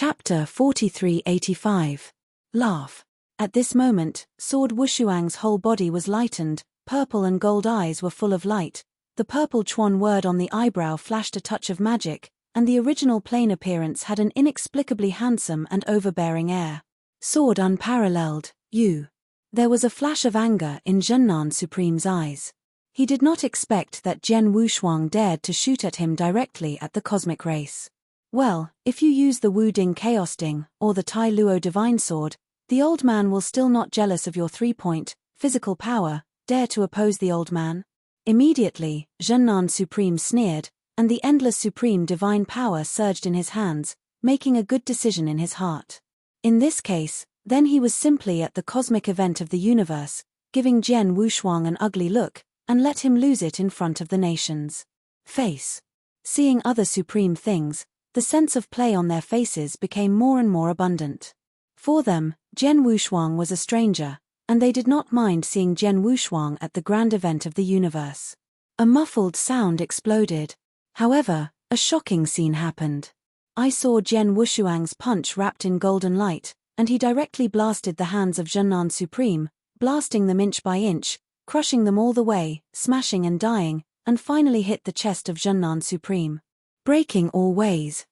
Chapter 4385. Laugh. At this moment, Sword Wushuang's whole body was lightened, purple and gold eyes were full of light, the purple Chuan word on the eyebrow flashed a touch of magic, and the original plain appearance had an inexplicably handsome and overbearing air. Sword unparalleled, you. There was a flash of anger in Zhennan Supreme's eyes. He did not expect that Jian Wushuang dared to shoot at him directly at the cosmic race. Well, if you use the Wu Ding Chaos Ding, or the Tai Luo Divine Sword, the old man will still not jealous of your 3-point, physical power, dare to oppose the old man? Immediately, Zhennan Supreme sneered, and the endless supreme divine power surged in his hands, making a good decision in his heart. In this case, then he was simply at the cosmic event of the universe, giving Jian Wushuang an ugly look, and let him lose it in front of the nations. Face. Seeing other supreme things, the sense of play on their faces became more and more abundant. For them, Jian Wushuang was a stranger, and they did not mind seeing Jian Wushuang at the grand event of the universe. A muffled sound exploded. However, a shocking scene happened. I saw Jian Wushuang's punch wrapped in golden light, and he directly blasted the hands of Zhennan Supreme, blasting them inch by inch, crushing them all the way, smashing and dying, and finally hit the chest of Zhennan Supreme. Breaking all ways.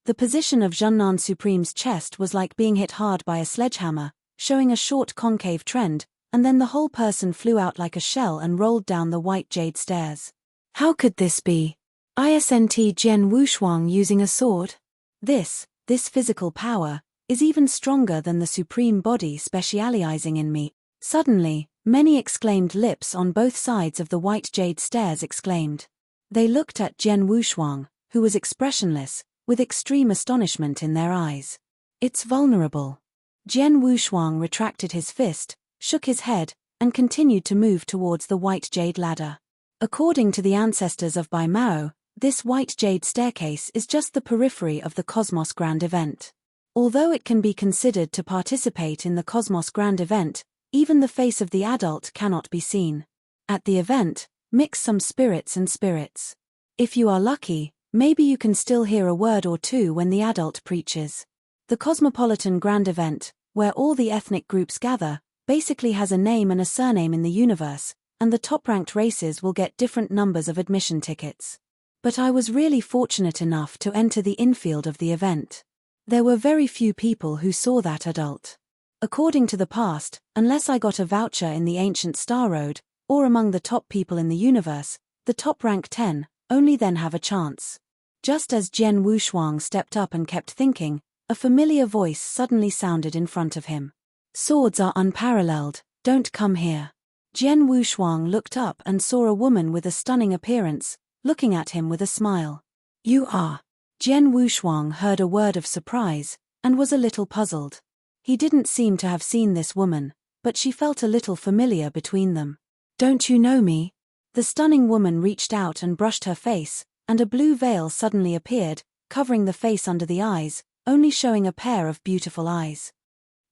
The position of Zhennan Supreme's chest was like being hit hard by a sledgehammer, showing a short concave trend, and then the whole person flew out like a shell and rolled down the white jade stairs. How could this be? Isn't Jian Wushuang using a sword? This physical power, is even stronger than the supreme body specializing in me. Suddenly, many exclaimed lips on both sides of the white jade stairs exclaimed. They looked at Jian Wushuang, who was expressionless, with extreme astonishment in their eyes. It's vulnerable. Jian Wushuang retracted his fist, shook his head, and continued to move towards the white jade ladder. According to the ancestors of Bai Mao, this white jade staircase is just the periphery of the Cosmos Grand Event. Although it can be considered to participate in the Cosmos Grand Event, even the face of the adult cannot be seen. At the event, mix some spirits and spirits. If you are lucky, maybe you can still hear a word or two when the adult preaches. The Cosmopolitan Grand Event, where all the ethnic groups gather, basically has a name and a surname in the universe, and the top-ranked races will get different numbers of admission tickets. But I was really fortunate enough to enter the infield of the event. There were very few people who saw that adult. According to the past, unless I got a voucher in the ancient Star Road, or among the top people in the universe, the top rank 10, only then have a chance. Just as Jian Wushuang stepped up and kept thinking, a familiar voice suddenly sounded in front of him. Swords are unparalleled, don't come here. Jian Wushuang looked up and saw a woman with a stunning appearance, looking at him with a smile. You are. Jian Wushuang heard a word of surprise, and was a little puzzled. He didn't seem to have seen this woman, but she felt a little familiar between them. Don't you know me? The stunning woman reached out and brushed her face, and a blue veil suddenly appeared, covering the face under the eyes, only showing a pair of beautiful eyes.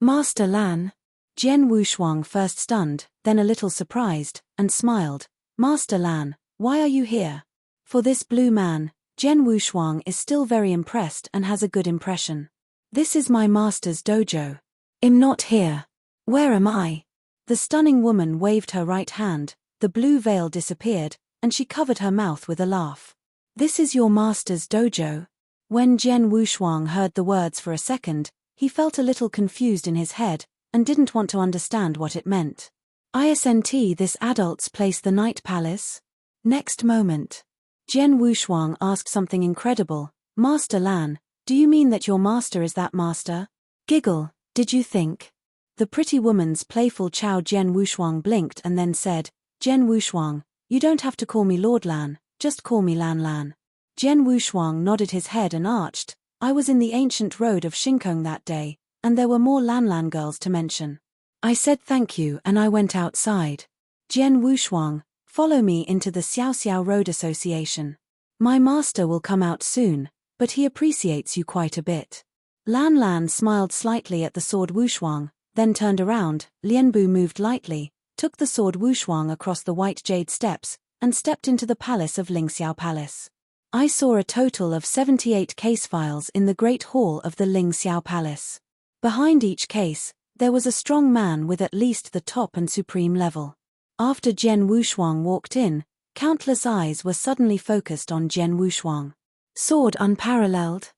Master Lan. Jian Wushuang first stunned, then a little surprised, and smiled. Master Lan, why are you here? For this blue man, Jian Wushuang is still very impressed and has a good impression. This is my master's dojo. I'm not here. Where am I? The stunning woman waved her right hand, the blue veil disappeared, and she covered her mouth with a laugh. This is your master's dojo? When Jian Wushuang heard the words for a second, he felt a little confused in his head, and didn't want to understand what it meant. Isn't this adult's place the Night Palace? Next moment, Jian Wushuang asked something incredible. Master Lan, do you mean that your master is that master? Giggle, did you think? The pretty woman's playful chow Jian Wushuang blinked and then said, Jian Wushuang, you don't have to call me Lord Lan, just call me Lan Lan. Jian Wushuang nodded his head and arched. I was in the ancient road of Shinkong that day, and there were more Lan Lan girls to mention. I said thank you and I went outside. Jian Wushuang, follow me into the Xiao Xiao Road Association. My master will come out soon, but he appreciates you quite a bit. Lan Lan smiled slightly at the sword Wushuang, then turned around. Lianbu moved lightly, took the sword Wushuang across the white jade steps, and stepped into the palace of Lingxiao Palace. I saw a total of 78 case files in the Great Hall of the Ling Xiao Palace. Behind each case, there was a strong man with at least the top and supreme level. After Jian Wushuang walked in, countless eyes were suddenly focused on Jian Wushuang. Sword unparalleled.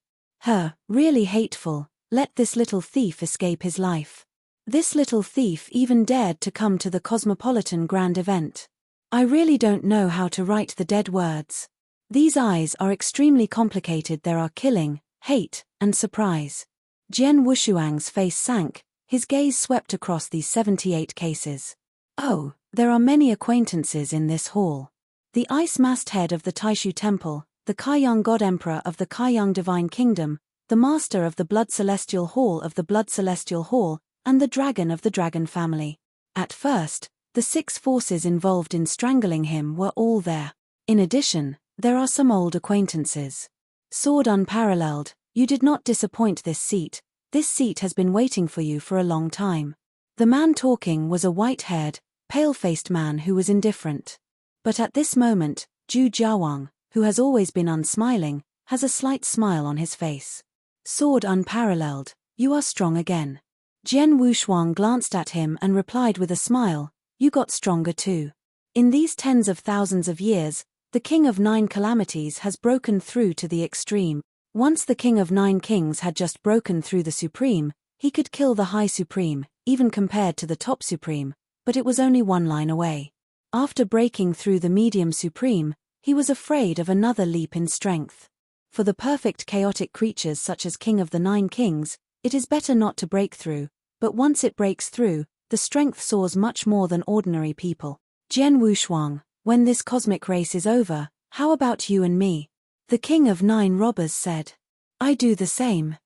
Really hateful, let this little thief escape his life. This little thief even dared to come to the Cosmopolitan Grand Event. I really don't know how to write the dead words. These eyes are extremely complicated. There are killing, hate, and surprise. Jian Wushuang's face sank, his gaze swept across these 78 cases. Oh, there are many acquaintances in this hall. The ice masthead of the Taishu Temple, the Kaiyang God Emperor of the Kaiyang Divine Kingdom, the Master of the Blood Celestial Hall of the Blood Celestial Hall, and the Dragon of the Dragon family. At first, the 6 forces involved in strangling him were all there. In addition, there are some old acquaintances. Sword unparalleled, you did not disappoint this seat. This seat has been waiting for you for a long time. The man talking was a white-haired, pale-faced man who was indifferent. But at this moment, Zhu Jiawang, who has always been unsmiling, has a slight smile on his face. Sword unparalleled, you are strong again. Jian Wushuang glanced at him and replied with a smile, you got stronger too. In these tens of thousands of years, the King of 9 Calamities has broken through to the extreme. Once the King of 9 Kings had just broken through the Supreme, he could kill the High Supreme, even compared to the Top Supreme, but it was only one line away. After breaking through the Medium Supreme, he was afraid of another leap in strength. For the perfect chaotic creatures such as King of the 9 Kings, it is better not to break through, but once it breaks through, the strength soars much more than ordinary people. Jian Wushuang, when this cosmic race is over, how about you and me? The King of 9 Robbers said. I do the same.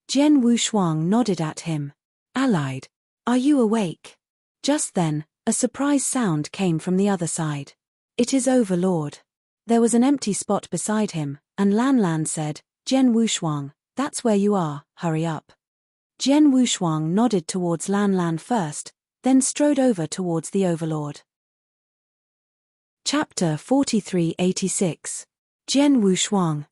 Jian Wushuang nodded at him. Allied. Are you awake? Just then, a surprise sound came from the other side. It is Overlord. There was an empty spot beside him, and Lan Lan said, Jian Wushuang, that's where you are, hurry up. Jian Wushuang nodded towards Lan Lan first, then strode over towards the Overlord. Chapter 4386. Jian Wushuang.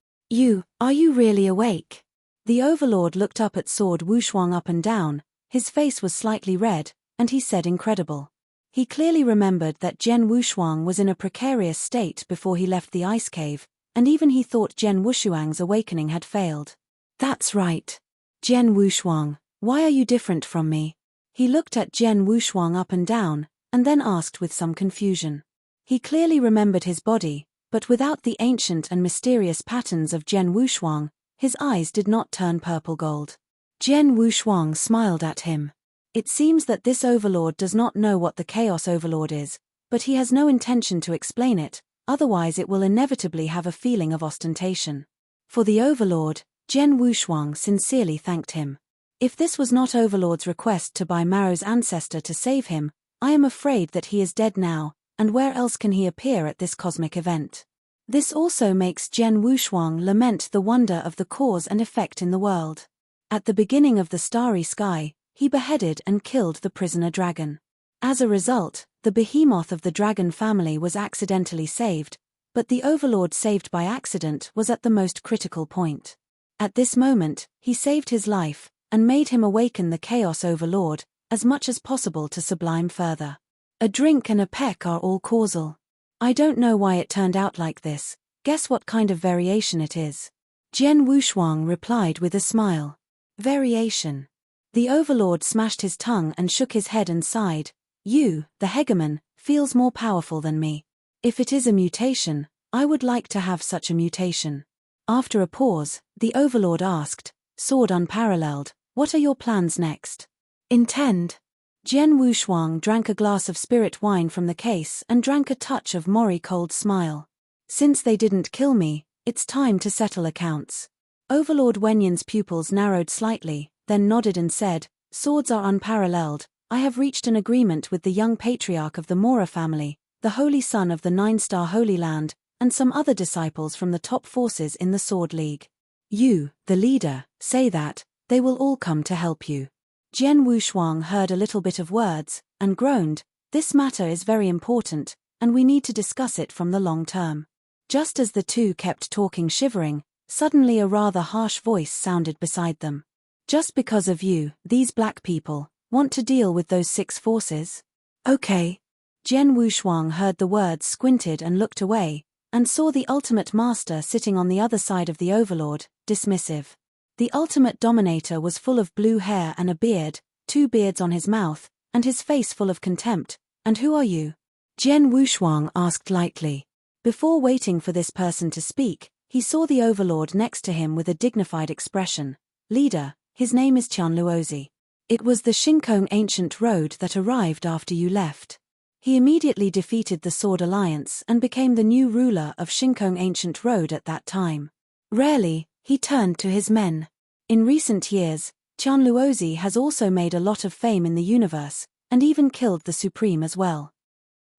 Are you really awake? The Overlord looked up at Sword Wushuang up and down, his face was slightly red, and he said incredible. He clearly remembered that Jian Wushuang was in a precarious state before he left the ice cave, and even he thought Jian Wushuang's awakening had failed. That's right. Jian Wushuang, why are you different from me? He looked at Jian Wushuang up and down, and then asked with some confusion. He clearly remembered his body, but without the ancient and mysterious patterns of Jian Wushuang, his eyes did not turn purple gold. Jian Wushuang smiled at him. It seems that this Overlord does not know what the Chaos Overlord is, but he has no intention to explain it, otherwise it will inevitably have a feeling of ostentation. For the Overlord, Jian Wushuang sincerely thanked him. If this was not Overlord's request to buy Maro's ancestor to save him, I am afraid that he is dead now, and where else can he appear at this cosmic event? This also makes Jian Wushuang lament the wonder of the cause and effect in the world. At the beginning of the starry sky, he beheaded and killed the prisoner dragon. As a result, the behemoth of the dragon family was accidentally saved, but the Overlord saved by accident was at the most critical point. At this moment, he saved his life, and made him awaken the Chaos Overlord, as much as possible to sublime further. A drink and a peck are all causal. I don't know why it turned out like this, guess what kind of variation it is. Jian Wushuang replied with a smile. Variation. The Overlord smashed his tongue and shook his head and sighed. You, the hegemon, feels more powerful than me. If it is a mutation, I would like to have such a mutation. After a pause, the Overlord asked, Sword unparalleled, what are your plans next? Intend. Jian Wushuang drank a glass of spirit wine from the case and drank a touch of Mori cold smile. Since they didn't kill me, it's time to settle accounts. Overlord Wenyan's pupils narrowed slightly, then nodded and said, Swords are unparalleled, I have reached an agreement with the young patriarch of the Mora family, the holy son of the 9-star Holy Land, and some other disciples from the top forces in the Sword League. You, the leader, say that, they will all come to help you. Jian Wushuang heard a little bit of words, and groaned, this matter is very important, and we need to discuss it from the long term. Just as the two kept talking shivering, suddenly a rather harsh voice sounded beside them. Just because of you, these black people want to deal with those 6 forces? Okay. Jian Wushuang heard the words, squinted and looked away, and saw the ultimate master sitting on the other side of the overlord, dismissive. The ultimate dominator was full of blue hair and a beard, 2 beards on his mouth, and his face full of contempt. And who are you? Jian Wushuang asked lightly. Before waiting for this person to speak, he saw the overlord next to him with a dignified expression. Leader, his name is Qian Luozi. It was the Shinkong ancient road that arrived after you left. He immediately defeated the Sword Alliance and became the new ruler of Shinkong ancient road at that time. Rarely, he turned to his men. In recent years, Qian Luozi has also made a lot of fame in the universe, and even killed the Supreme as well.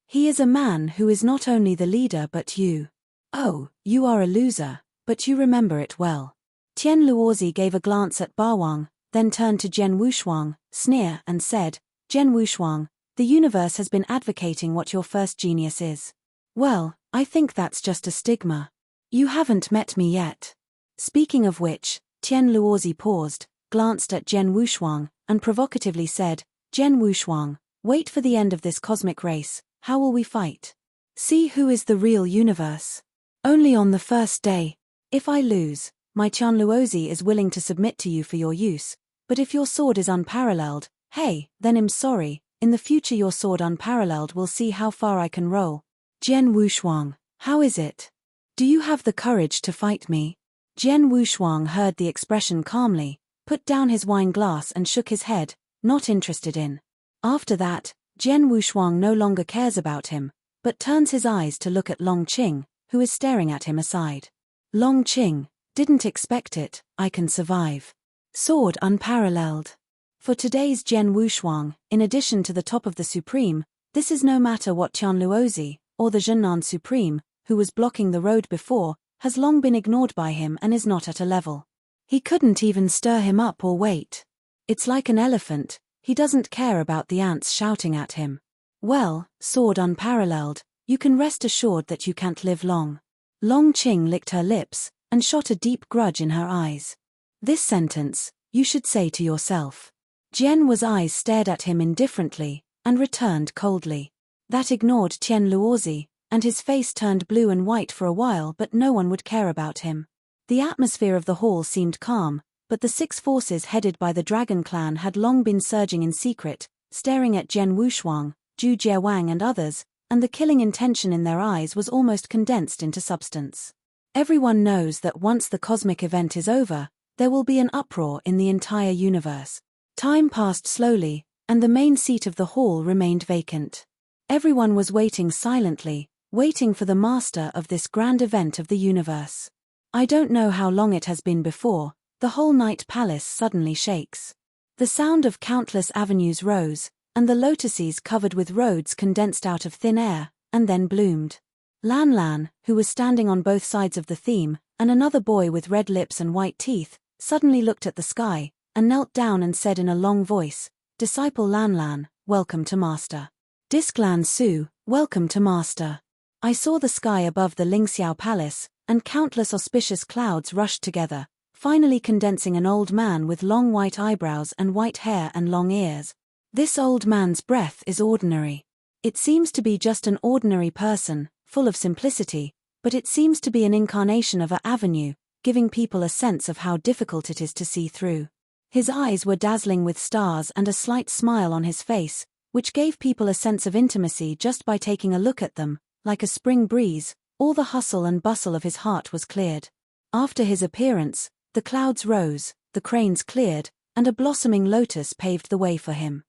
He is a man who is not only the leader but you. Oh, you are a loser, but you remember it well. Qian Luozi gave a glance at Bawang, then turned to Jian Wushuang, sneer, and said, Jian Wushuang, the universe has been advocating what your first genius is. Well, I think that's just a stigma. You haven't met me yet. Speaking of which, Qian Luozi paused, glanced at Jian Wushuang, and provocatively said, Jian Wushuang, wait for the end of this cosmic race, how will we fight? See who is the real universe. Only on the first day. If I lose, my Qian Luozi is willing to submit to you for your use, but if your sword is unparalleled, hey, then I'm sorry, in the future your sword unparalleled will see how far I can roll. Jian Wushuang, how is it? Do you have the courage to fight me? Jian Wushuang heard the expression calmly, put down his wine glass and shook his head, not interested in. After that, Jian Wushuang no longer cares about him, but turns his eyes to look at Long Qing, who is staring at him aside. Long Qing, didn't expect it, I can survive. Sword unparalleled. For today's Jian Wushuang, in addition to the top of the Supreme, this is no matter what Qian Luozi, or the Zhennan Supreme, who was blocking the road before, has long been ignored by him and is not at a level. He couldn't even stir him up or wait. It's like an elephant, he doesn't care about the ants shouting at him. Well, sword unparalleled, you can rest assured that you can't live long. Long Qing licked her lips, and shot a deep grudge in her eyes. This sentence, you should say to yourself. Jian Wu's eyes stared at him indifferently, and returned coldly. That ignored Qian Luozi, and his face turned blue and white for a while, but no one would care about him. The atmosphere of the hall seemed calm, but the 6 forces headed by the Dragon Clan had long been surging in secret, staring at Jian Wushuang, Zhu Jiawang and others, and the killing intention in their eyes was almost condensed into substance. Everyone knows that once the cosmic event is over, there will be an uproar in the entire universe. Time passed slowly, and the main seat of the hall remained vacant. Everyone was waiting silently, waiting for the master of this grand event of the universe. I don't know how long it has been before, the whole night palace suddenly shakes. The sound of countless avenues rose, and the lotuses covered with roads condensed out of thin air, and then bloomed. Lan Lan, who was standing on both sides of the theme, and another boy with red lips and white teeth, suddenly looked at the sky, and knelt down and said in a long voice, Disciple Lan Lan, welcome to Master. Disclan Su, welcome to Master. I saw the sky above the Lingxiao Palace, and countless auspicious clouds rushed together, finally condensing an old man with long white eyebrows and white hair and long ears. This old man's breath is ordinary. It seems to be just an ordinary person, full of simplicity, but it seems to be an incarnation of an avenue, giving people a sense of how difficult it is to see through. His eyes were dazzling with stars and a slight smile on his face, which gave people a sense of intimacy just by taking a look at them. Like a spring breeze, all the hustle and bustle of his heart was cleared. After his appearance, the clouds rose, the cranes cleared, and a blossoming lotus paved the way for him.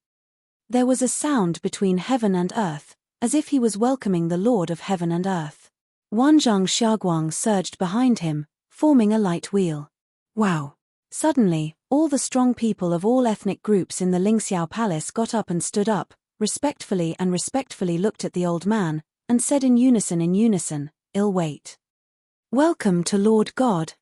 There was a sound between heaven and earth, as if he was welcoming the Lord of heaven and earth. Wanzhang Xiaoguang surged behind him, forming a light wheel. Wow! Suddenly, all the strong people of all ethnic groups in the Lingxiao Palace got up and stood up, respectfully looked at the old man, and said in unison, "Ill wait. Welcome to Lord God."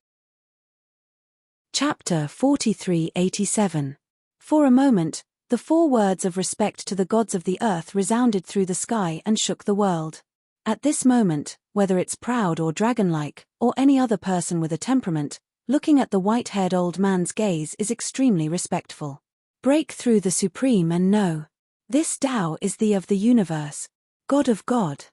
Chapter 4387. For a moment, the 4 words of respect to the gods of the earth resounded through the sky and shook the world. At this moment, whether it's proud or dragon-like, or any other person with a temperament, looking at the white-haired old man's gaze is extremely respectful. Break through the supreme and know. This Tao is the of the universe. God of God.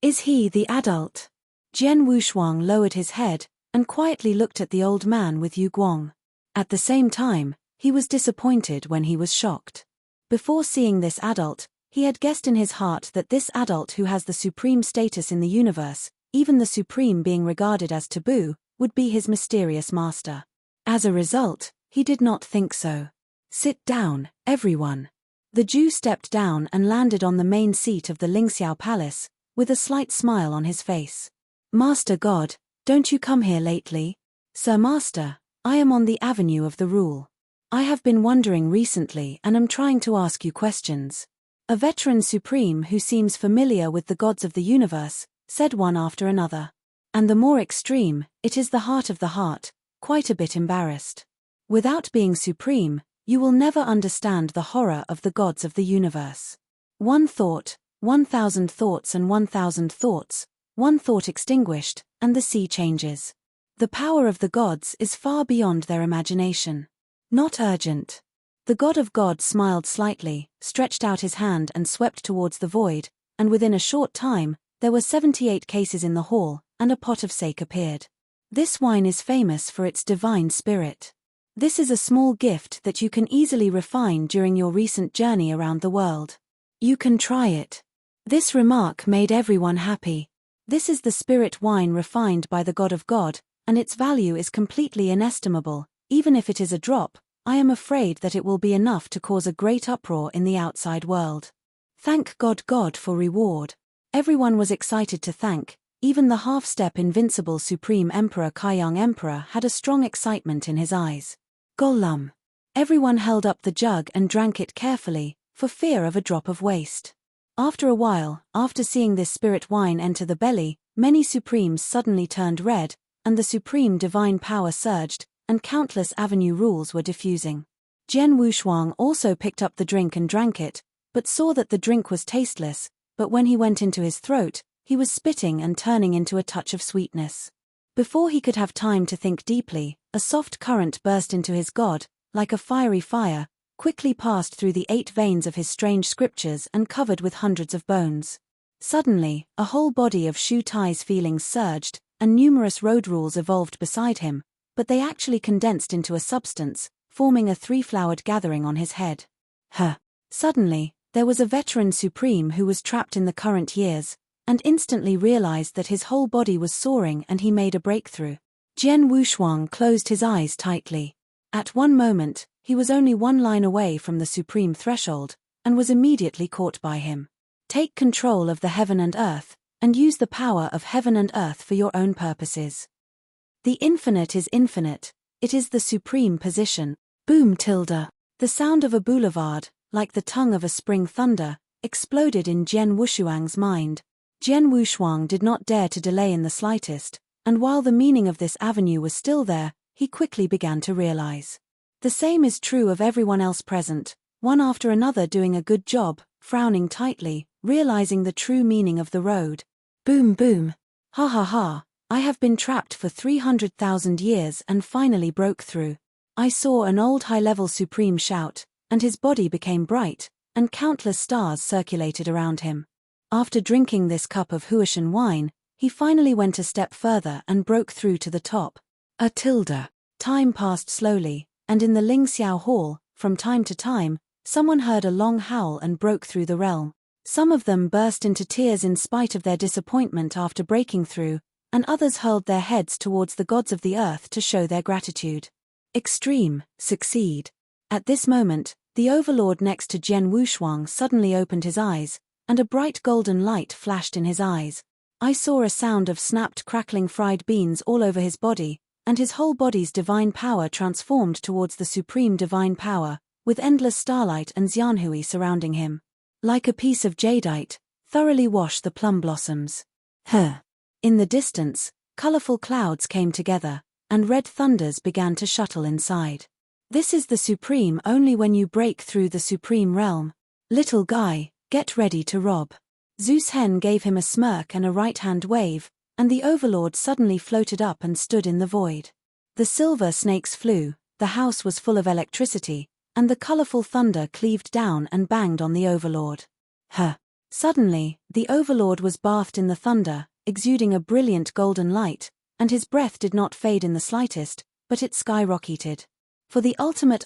Is he the adult? Jian Wushuang lowered his head and quietly looked at the old man with Yu Guang. At the same time, he was disappointed when he was shocked. Before seeing this adult, he had guessed in his heart that this adult who has the supreme status in the universe, even the supreme being regarded as taboo, would be his mysterious master. As a result, he did not think so. Sit down, everyone. The Jew stepped down and landed on the main seat of the Lingxiao Palace, with a slight smile on his face. Master God, don't you come here lately? Sir Master, I am on the avenue of the rule. I have been wondering recently and am trying to ask you questions. A veteran supreme who seems familiar with the gods of the universe, said one after another. And the more extreme, it is the heart of the heart, quite a bit embarrassed. Without being supreme, you will never understand the horror of the gods of the universe. One thought, 1,000 thoughts and 1,000 thoughts, one thought extinguished, and the sea changes. The power of the gods is far beyond their imagination. Not urgent. The God of God smiled slightly, stretched out his hand and swept towards the void, and within a short time, there were 78 cases in the hall, and a pot of sake appeared. This wine is famous for its divine spirit. This is a small gift that you can easily refine during your recent journey around the world. You can try it. This remark made everyone happy. This is the spirit wine refined by the God of God, and its value is completely inestimable. Even if it is a drop, I am afraid that it will be enough to cause a great uproar in the outside world. Thank God for reward. Everyone was excited to thank, even the half-step invincible Supreme Emperor Kaiyang Emperor had a strong excitement in his eyes. Golum. Everyone held up the jug and drank it carefully, for fear of a drop of waste. After a while, after seeing this spirit wine enter the belly, many supremes suddenly turned red, and the supreme divine power surged, and countless avenue rules were diffusing. Jian Wushuang also picked up the drink and drank it, but saw that the drink was tasteless, but when he went into his throat, he was spitting and turning into a touch of sweetness. Before he could have time to think deeply, a soft current burst into his god, like a fiery fire, quickly passed through the 8 veins of his strange scriptures and covered with hundreds of bones. Suddenly, a whole body of Shu Tai's feelings surged, and numerous road rules evolved beside him, but they actually condensed into a substance, forming a 3-flowered gathering on his head. Suddenly, there was a veteran supreme who was trapped in the current years, and instantly realized that his whole body was soaring and he made a breakthrough. Jian Wushuang closed his eyes tightly. At one moment, he was only 1 line away from the supreme threshold, and was immediately caught by him. Take control of the heaven and earth, and use the power of heaven and earth for your own purposes. The infinite is infinite, it is the supreme position. Boom tilde. The sound of a boulevard, like the tongue of a spring thunder, exploded in Jian Wushuang's mind. Jian Wushuang did not dare to delay in the slightest, and while the meaning of this avenue was still there, he quickly began to realize. The same is true of everyone else present, one after another doing a good job, frowning tightly, realizing the true meaning of the road. Boom boom. Ha ha ha. I have been trapped for 300,000 years and finally broke through. I saw an old high-level supreme shout, and his body became bright, and countless stars circulated around him. After drinking this cup of Huashan wine, he finally went a step further and broke through to the top. A tilde. Time passed slowly, and in the Lingxiao Hall, from time to time, someone heard a long howl and broke through the realm. Some of them burst into tears in spite of their disappointment after breaking through, and others hurled their heads towards the gods of the earth to show their gratitude. Extreme, succeed. At this moment, the overlord next to Jian Wushuang suddenly opened his eyes, and a bright golden light flashed in his eyes. I saw a sound of snapped crackling fried beans all over his body, and his whole body's divine power transformed towards the supreme divine power, with endless starlight and Xianhui surrounding him. Like a piece of jadeite, thoroughly wash the plum blossoms. In the distance, colorful clouds came together, and red thunders began to shuttle inside. This is the supreme only when you break through the supreme realm. Little guy, get ready to rob. Zeus Hen gave him a smirk and a right-hand wave, and the overlord suddenly floated up and stood in the void. The silver snakes flew, the house was full of electricity, and the colorful thunder cleaved down and banged on the overlord. Suddenly, the overlord was bathed in the thunder, exuding a brilliant golden light, and his breath did not fade in the slightest, but it skyrocketed. For the ultimate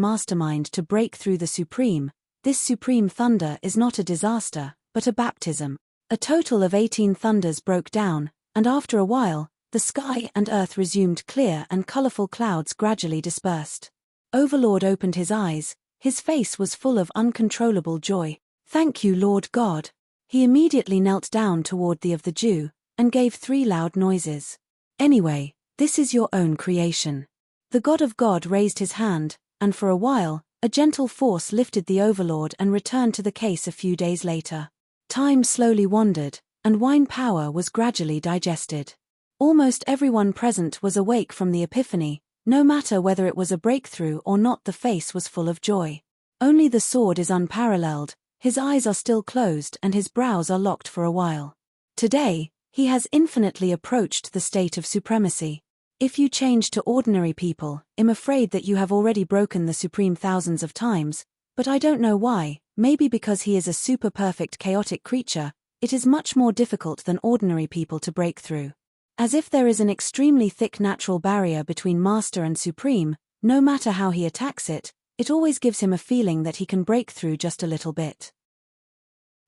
mastermind to break through the supreme, this supreme thunder is not a disaster, but a baptism. A total of 18 thunders broke down, and after a while, the sky and earth resumed clear and colorful clouds gradually dispersed. Overlord opened his eyes, his face was full of uncontrollable joy. "Thank you, Lord God." He immediately knelt down toward the of the Jew, and gave 3 loud noises. "Anyway, this is your own creation." The God of God raised his hand, and for a while, a gentle force lifted the overlord and returned to the case a few days later. Time slowly wandered, and wine power was gradually digested. Almost everyone present was awake from the epiphany, no matter whether it was a breakthrough or not. The face was full of joy. Only the sword is unparalleled, his eyes are still closed and his brows are locked for a while. Today, he has infinitely approached the state of supremacy. If you change to ordinary people, I'm afraid that you have already broken the supreme thousands of times, but I don't know why. Maybe because he is a super-perfect chaotic creature, it is much more difficult than ordinary people to break through. As if there is an extremely thick natural barrier between master and supreme, no matter how he attacks it, it always gives him a feeling that he can break through just a little bit.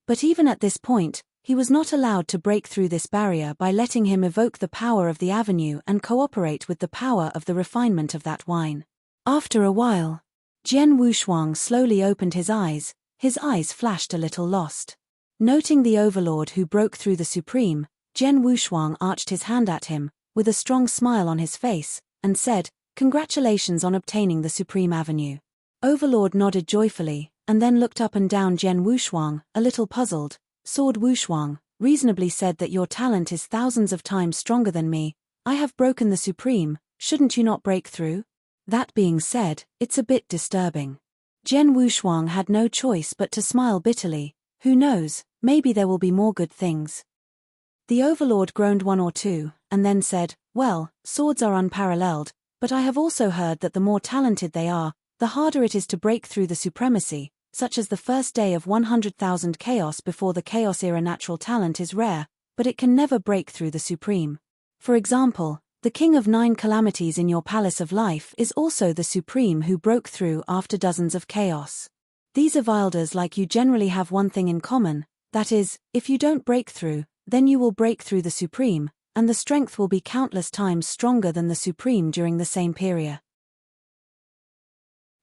But even at this point, he was not allowed to break through this barrier by letting him evoke the power of the avenue and cooperate with the power of the refinement of that wine. After a while, Jian Wushuang slowly opened his eyes flashed a little lost. Noting the overlord who broke through the supreme, Jian Wushuang arched his hand at him, with a strong smile on his face, and said, "Congratulations on obtaining the supreme avenue." Overlord nodded joyfully, and then looked up and down. Jian Wushuang, a little puzzled, "Sword Wushuang, reasonably said that your talent is thousands of times stronger than me. I have broken the supreme, shouldn't you not break through? That being said, it's a bit disturbing." Jian Wushuang had no choice but to smile bitterly. Who knows, maybe there will be more good things. The overlord groaned 1 or 2, and then said, "Well, swords are unparalleled, but I have also heard that the more talented they are, the harder it is to break through the supremacy, such as the first day of 100,000 chaos before the chaos era. Natural talent is rare, but it can never break through the supreme. For example, the king of 9 calamities in your palace of life is also the supreme who broke through after dozens of chaos. These avilders like you generally have one thing in common, that is, if you don't break through, then you will break through the supreme, and the strength will be countless times stronger than the supreme during the same period.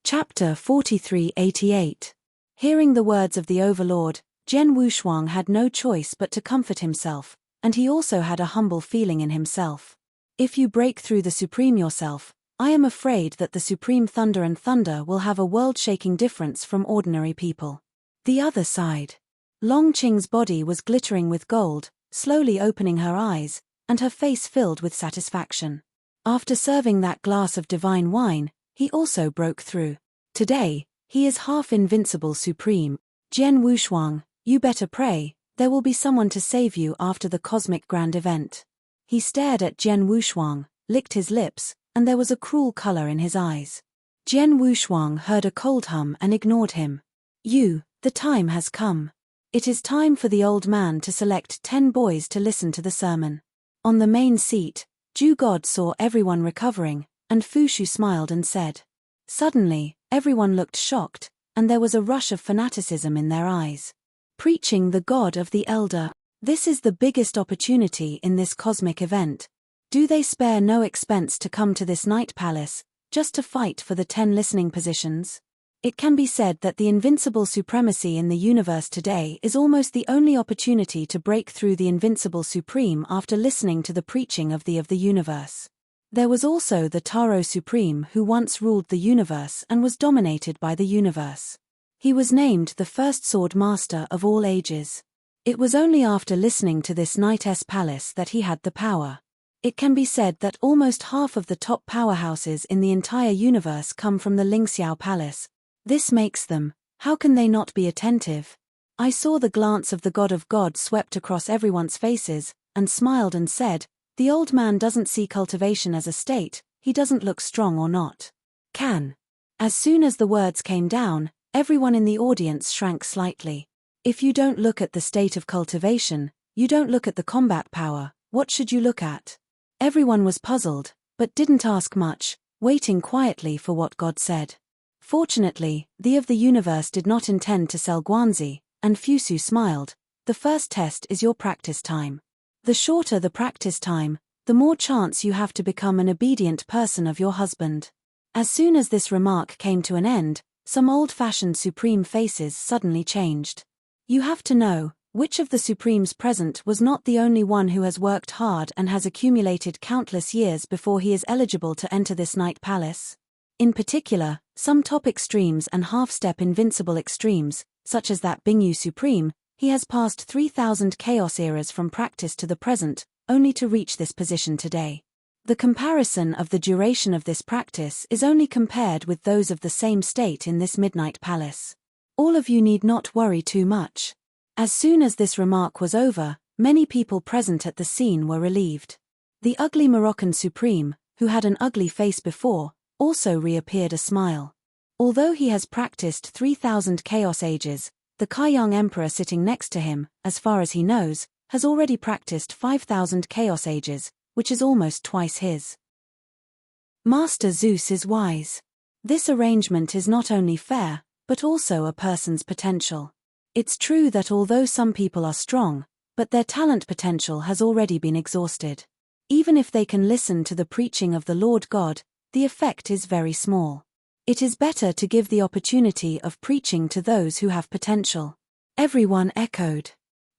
Chapter 4388. Hearing the words of the overlord, Jian Wushuang had no choice but to comfort himself, and he also had a humble feeling in himself. If you break through the supreme yourself, I am afraid that the supreme thunder and thunder will have a world-shaking difference from ordinary people. The other side. Long Qing's body was glittering with gold, slowly opening her eyes, and her face filled with satisfaction. After serving that glass of divine wine, he also broke through. Today, he is half invincible supreme. Jian Wushuang, you better pray, there will be someone to save you after the cosmic grand event. He stared at Jian Wushuang, licked his lips, and there was a cruel color in his eyes. Jian Wushuang heard a cold hum and ignored him. The time has come. It is time for the old man to select 10 boys to listen to the sermon. On the main seat, Ju God saw everyone recovering, and Fu Shu smiled and said. Suddenly, everyone looked shocked, and there was a rush of fanaticism in their eyes. Preaching the God of the Elder. This is the biggest opportunity in this cosmic event. Do they spare no expense to come to this night palace, just to fight for the 10 listening positions? It can be said that the invincible supremacy in the universe today is almost the only opportunity to break through the invincible supreme after listening to the preaching of the universe. There was also the Taro Supreme who once ruled the universe and was dominated by the universe. He was named the first sword master of all ages. It was only after listening to this Knight's Palace that he had the power. It can be said that almost half of the top powerhouses in the entire universe come from the Lingxiao Palace. This makes them, how can they not be attentive? I saw the glance of the God of God swept across everyone's faces, and smiled and said, "The old man doesn't see cultivation as a state, he doesn't look strong or not. Can." As soon as the words came down, everyone in the audience shrank slightly. If you don't look at the state of cultivation, you don't look at the combat power, what should you look at? Everyone was puzzled, but didn't ask much, waiting quietly for what God said. Fortunately, the of the universe did not intend to sell Guanzi, and Fusu smiled. The first test is your practice time. The shorter the practice time, the more chance you have to become an obedient person of your husband. As soon as this remark came to an end, some old-fashioned supreme faces suddenly changed. You have to know, which of the supremes present was not the only one who has worked hard and has accumulated countless years before he is eligible to enter this night palace? In particular, some top extremes and half-step invincible extremes, such as that Bingyu Supreme, he has passed 3,000 chaos eras from practice to the present, only to reach this position today. The comparison of the duration of this practice is only compared with those of the same state in this midnight palace. All of you need not worry too much. As soon as this remark was over, many people present at the scene were relieved. The ugly Moroccan Supreme, who had an ugly face before, also reappeared a smile. Although he has practiced 3,000 chaos ages, the Kaiyang Emperor sitting next to him, as far as he knows, has already practiced 5,000 chaos ages, which is almost twice his. Master Zeus is wise. This arrangement is not only fair, but also a person's potential. It's true that although some people are strong, but their talent potential has already been exhausted. Even if they can listen to the preaching of the Lord God, the effect is very small. It is better to give the opportunity of preaching to those who have potential. Everyone echoed.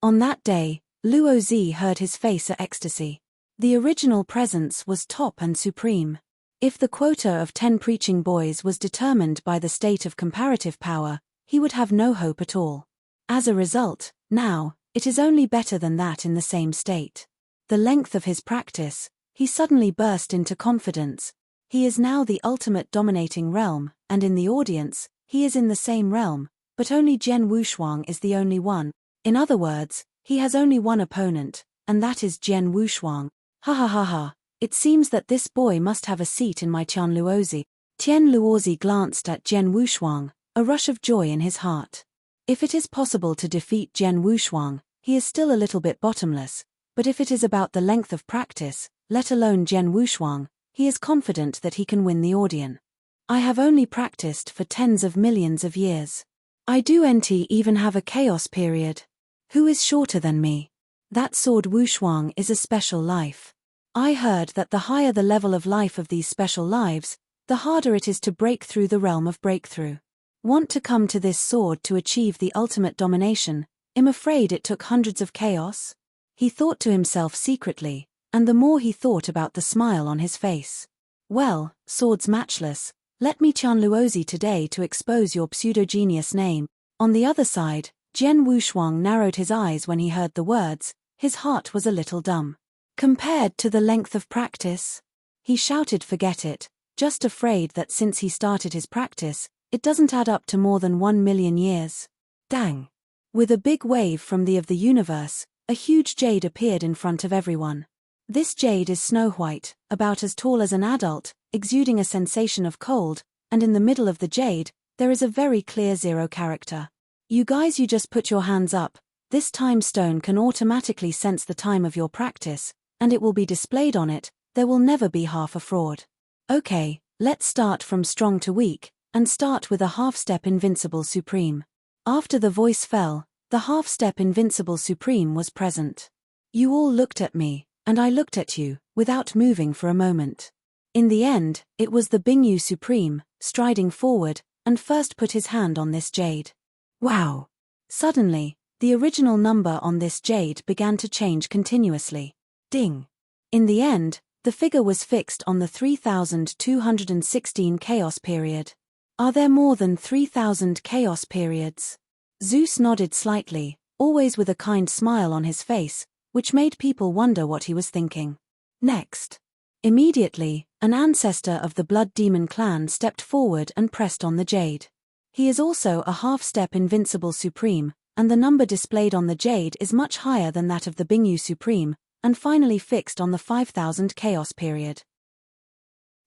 On that day, Luo Zi heard his face a ecstasy. The original presence was top and supreme. If the quota of 10 preaching boys was determined by the state of comparative power, he would have no hope at all. As a result, now, it is only better than that in the same state. The length of his practice, he suddenly burst into confidence. He is now the ultimate dominating realm, and in the audience, he is in the same realm, but only Jian Wushuang is the only one. In other words, he has only one opponent, and that is Jian Wushuang. Ha ha ha ha, it seems that this boy must have a seat in my Tian Luozi. Tian Luozi glanced at Jian Wushuang, a rush of joy in his heart. If it is possible to defeat Jian Wushuang, he is still a little bit bottomless, but if it is about the length of practice, let alone Jian Wushuang, he is confident that he can win the audience. I have only practiced for tens of millions of years. I do even have a chaos period. Who is shorter than me? That sword Wushuang is a special life. I heard that the higher the level of life of these special lives, the harder it is to break through the realm of breakthrough. Want to come to this sword to achieve the ultimate domination? I'm afraid it took hundreds of chaos? He thought to himself secretly, and the more he thought about the smile on his face. Well, swords matchless, let me Tian Luozi today to expose your pseudo-genius name. On the other side, Jian Wushuang narrowed his eyes when he heard the words, his heart was a little dumb. Compared to the length of practice? He shouted forget it, just afraid that since he started his practice, it doesn't add up to more than 1 million years. Dang! With a big wave from the of the universe, a huge jade appeared in front of everyone. This jade is snow white, about as tall as an adult, exuding a sensation of cold, and in the middle of the jade, there is a very clear 0 character. You guys, you just put your hands up. This time stone can automatically sense the time of your practice, and it will be displayed on it. There will never be half a fraud. Okay, let's start from strong to weak, and start with a half-step invincible supreme. After the voice fell, the half-step invincible supreme was present. You all looked at me, and I looked at you, without moving for a moment. In the end, it was the Bingyu Supreme, striding forward, and first put his hand on this jade. Wow! Suddenly, the original number on this jade began to change continuously. Ding! In the end, the figure was fixed on the 3216 chaos period. Are there more than 3000 chaos periods? Zeus nodded slightly, always with a kind smile on his face, which made people wonder what he was thinking. Next. Immediately, an ancestor of the Blood Demon clan stepped forward and pressed on the jade. He is also a half-step invincible supreme, and the number displayed on the jade is much higher than that of the Bingyu Supreme, and finally fixed on the 5000 chaos period.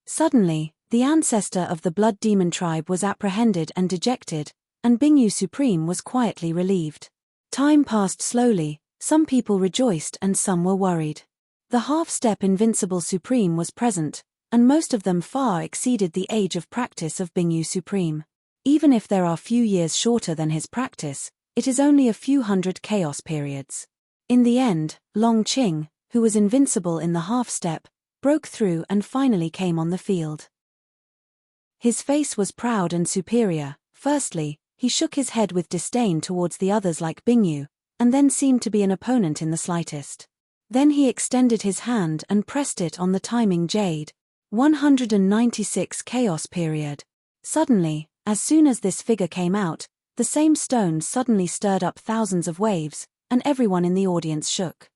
Suddenly, the ancestor of the blood demon tribe was apprehended and dejected, and Bingyu Supreme was quietly relieved. Time passed slowly, some people rejoiced and some were worried. The half-step Invincible Supreme was present, and most of them far exceeded the age of practice of Bingyu Supreme. Even if there are few years shorter than his practice, it is only a few hundred chaos periods. In the end, Long Qing, who was invincible in the half-step, broke through and finally came on the field. His face was proud and superior. Firstly, he shook his head with disdain towards the others like Bingyu, and then seemed to be an opponent in the slightest. Then he extended his hand and pressed it on the timing jade. 196 chaos period. Suddenly, as soon as this figure came out, the same stone suddenly stirred up thousands of waves, and everyone in the audience shook.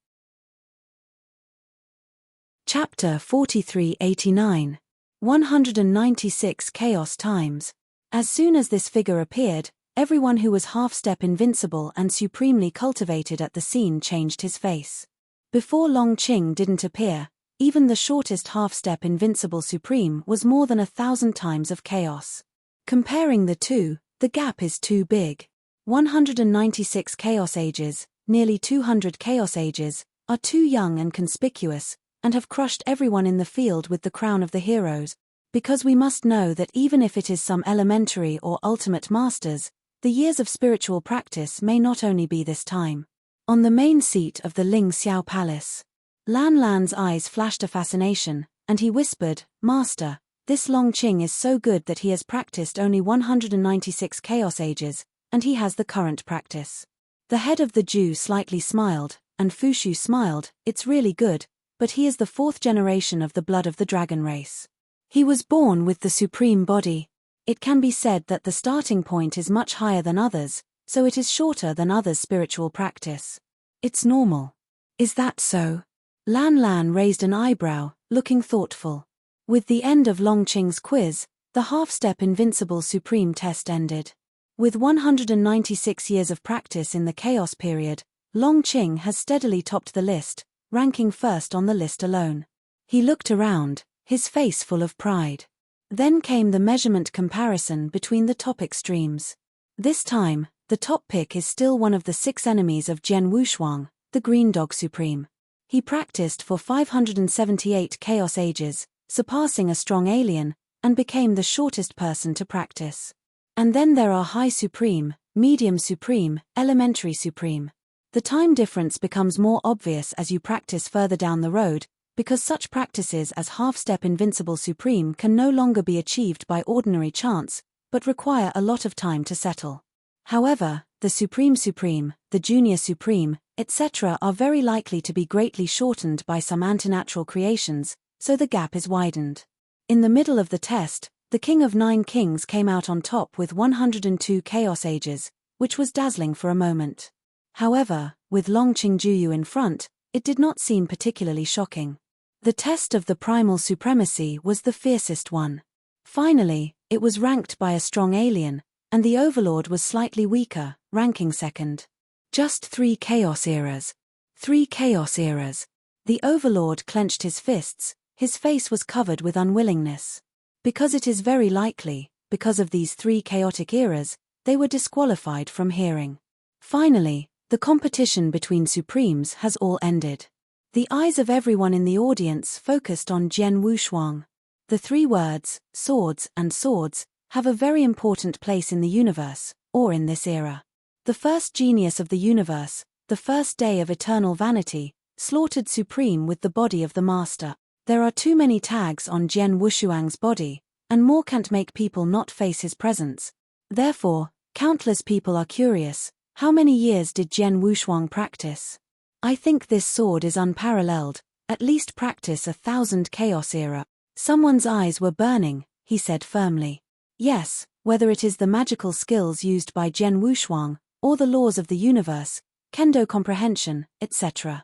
Chapter 4389. 196 Chaos Times. As soon as this figure appeared, everyone who was half-step invincible and supremely cultivated at the scene changed his face. Before Long Qing didn't appear, even the shortest half-step Invincible Supreme was more than 1,000 times of chaos. Comparing the two, the gap is too big. 196 Chaos Ages, nearly 200 Chaos Ages, are too young and conspicuous, and have crushed everyone in the field with the crown of the heroes, because we must know that even if it is some elementary or ultimate masters, the years of spiritual practice may not only be this time. On the main seat of the Ling Xiao Palace, Lan Lan's eyes flashed a fascination, and he whispered, "Master, this Long Qing is so good that he has practiced only 196 Chaos Ages, and he has the current practice." The head of the Jew slightly smiled, and Fushu smiled. "It's really good, but he is the 4th generation of the blood of the dragon race. He was born with the supreme body. It can be said that the starting point is much higher than others, so it is shorter than others' spiritual practice. It's normal." "Is that so?" Lan Lan raised an eyebrow, looking thoughtful. With the end of Long Qing's quiz, the half-step Invincible Supreme test ended. With 196 years of practice in the chaos period, Long Qing has steadily topped the list, ranking first on the list alone. He looked around, his face full of pride. Then came the measurement comparison between the top extremes. This time, the top pick is still one of the 6 enemies of Jian Wushuang, the Green Dog Supreme. He practiced for 578 Chaos Ages, surpassing a strong alien, and became the shortest person to practice. And then there are High Supreme, Medium Supreme, Elementary Supreme. The time difference becomes more obvious as you practice further down the road, because such practices as half-step Invincible Supreme can no longer be achieved by ordinary chance, but require a lot of time to settle. However, the Supreme Supreme, the Junior Supreme, etc. are very likely to be greatly shortened by some antinatural creations, so the gap is widened. In the middle of the test, the King of 9 Kings came out on top with 102 Chaos Ages, which was dazzling for a moment. However, with Long Qing Juyu in front, it did not seem particularly shocking. The test of the primal supremacy was the fiercest one. Finally, it was ranked by a strong alien, and the Overlord was slightly weaker, ranking second. Just 3 chaos eras. 3 chaos eras. The Overlord clenched his fists, his face was covered with unwillingness. Because it is very likely, because of these 3 chaotic eras, they were disqualified from hearing. Finally, the competition between Supremes has all ended. The eyes of everyone in the audience focused on Jian Wushuang. The 3 words, swords and swords, have a very important place in the universe, or in this era. The first genius of the universe, the first day of eternal vanity, slaughtered Supreme with the body of the master. There are too many tags on Jian Wushuang's body, and more can't make people not face his presence. Therefore, countless people are curious, how many years did Jian Wushuang practice? I think this sword is unparalleled, at least practice 1,000 chaos era. Someone's eyes were burning, he said firmly. Yes, whether it is the magical skills used by Jian Wushuang, or the laws of the universe, kendo comprehension, etc.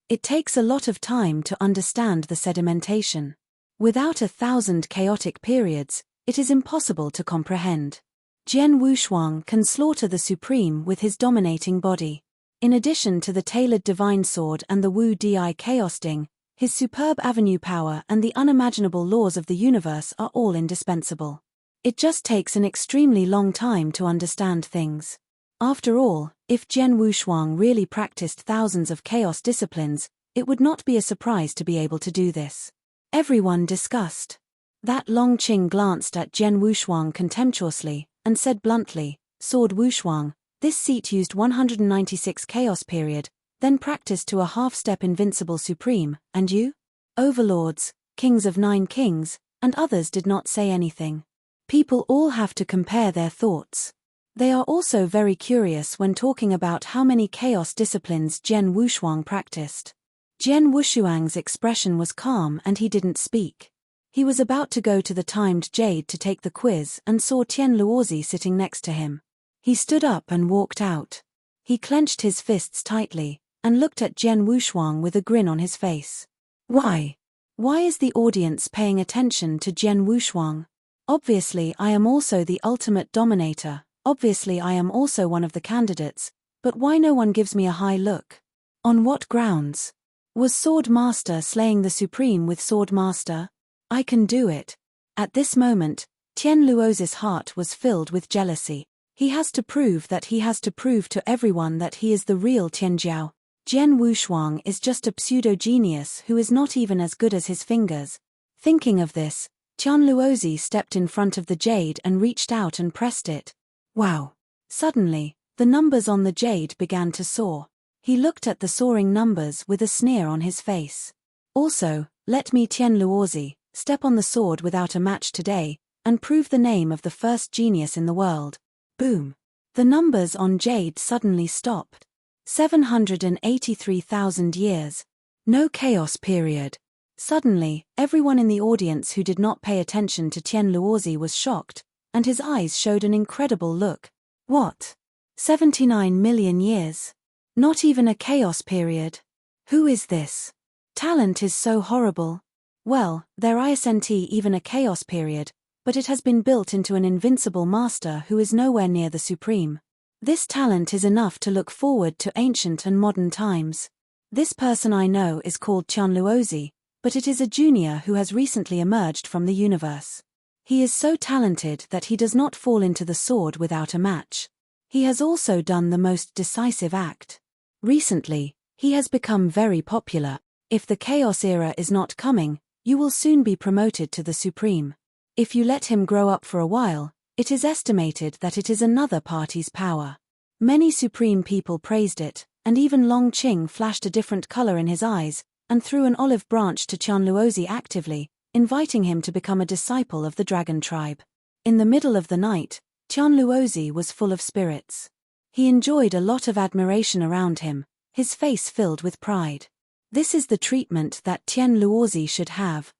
It takes a lot of time to understand the sedimentation. Without 1,000 chaotic periods, it is impossible to comprehend. Jian Wushuang can slaughter the Supreme with his dominating body. In addition to the tailored divine sword and the Wu Di Chaos Ding, his superb avenue power and the unimaginable laws of the universe are all indispensable. It just takes an extremely long time to understand things. After all, if Jian Wushuang really practiced thousands of chaos disciplines, it would not be a surprise to be able to do this. Everyone discussed. That Long Qing glanced at Jian Wushuang contemptuously, and said bluntly, "Sword Wushuang, this seat used 196 chaos period, then practiced to a half-step invincible supreme, and you? Overlords, kings of 9 kings, and others did not say anything. People all have to compare their thoughts. They are also very curious when talking about how many chaos disciplines Jian Wushuang practiced." Jian Wushuang's expression was calm and he didn't speak. He was about to go to the timed jade to take the quiz and saw Tian Luozi sitting next to him. He stood up and walked out. He clenched his fists tightly, and looked at Jian Wushuang with a grin on his face. Why? Why is the audience paying attention to Jian Wushuang? Obviously I am also the ultimate dominator, obviously I am also one of the candidates, but why no one gives me a high look? On what grounds? Was Sword Master slaying the Supreme with Sword Master? I can do it. At this moment, Tian Luozi's heart was filled with jealousy. He has to prove to everyone that he is the real Tianjiao. Jian Wushuang is just a pseudo-genius who is not even as good as his fingers. Thinking of this, Tian Luozi stepped in front of the jade and reached out and pressed it. Wow! Suddenly, the numbers on the jade began to soar. He looked at the soaring numbers with a sneer on his face. Also, let me Tian Luozi step on the sword without a match today, and prove the name of the first genius in the world. Boom! The numbers on jade suddenly stopped. 783,000 years. No chaos period. Suddenly, everyone in the audience who did not pay attention to Tian Luozi was shocked, and his eyes showed an incredible look. What? 79 million years? Not even a chaos period? Who is this? Talent is so horrible. Well, there isn't even a chaos period, but it has been built into an invincible master who is nowhere near the supreme. This talent is enough to look forward to ancient and modern times. This person I know is called Tian Luozi, but it is a junior who has recently emerged from the universe. He is so talented that he does not fall into the sword without a match. He has also done the most decisive act. Recently, he has become very popular. If the chaos era is not coming, you will soon be promoted to the supreme. If you let him grow up for a while, it is estimated that it is another party's power. Many supreme people praised it, and even Long Qing flashed a different color in his eyes, and threw an olive branch to Tian Luozi actively, inviting him to become a disciple of the dragon tribe. In the middle of the night, Tian Luozi was full of spirits. He enjoyed a lot of admiration around him, his face filled with pride. This is the treatment that Tian Luozi should have.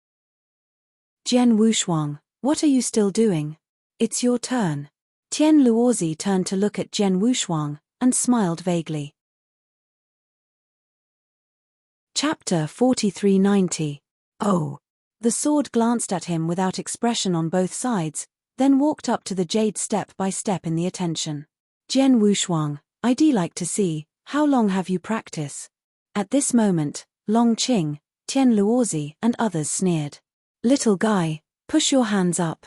Jian Wushuang, what are you still doing? It's your turn. Tian Luozi turned to look at Jian Wushuang, and smiled vaguely. Chapter 4390. Oh. The sword glanced at him without expression on both sides, then walked up to the jade step by step in the attention. Jian Wushuang, I'd like to see, how long have you practiced? At this moment, Long Qing, Tian Luozi and others sneered. Little guy, push your hands up.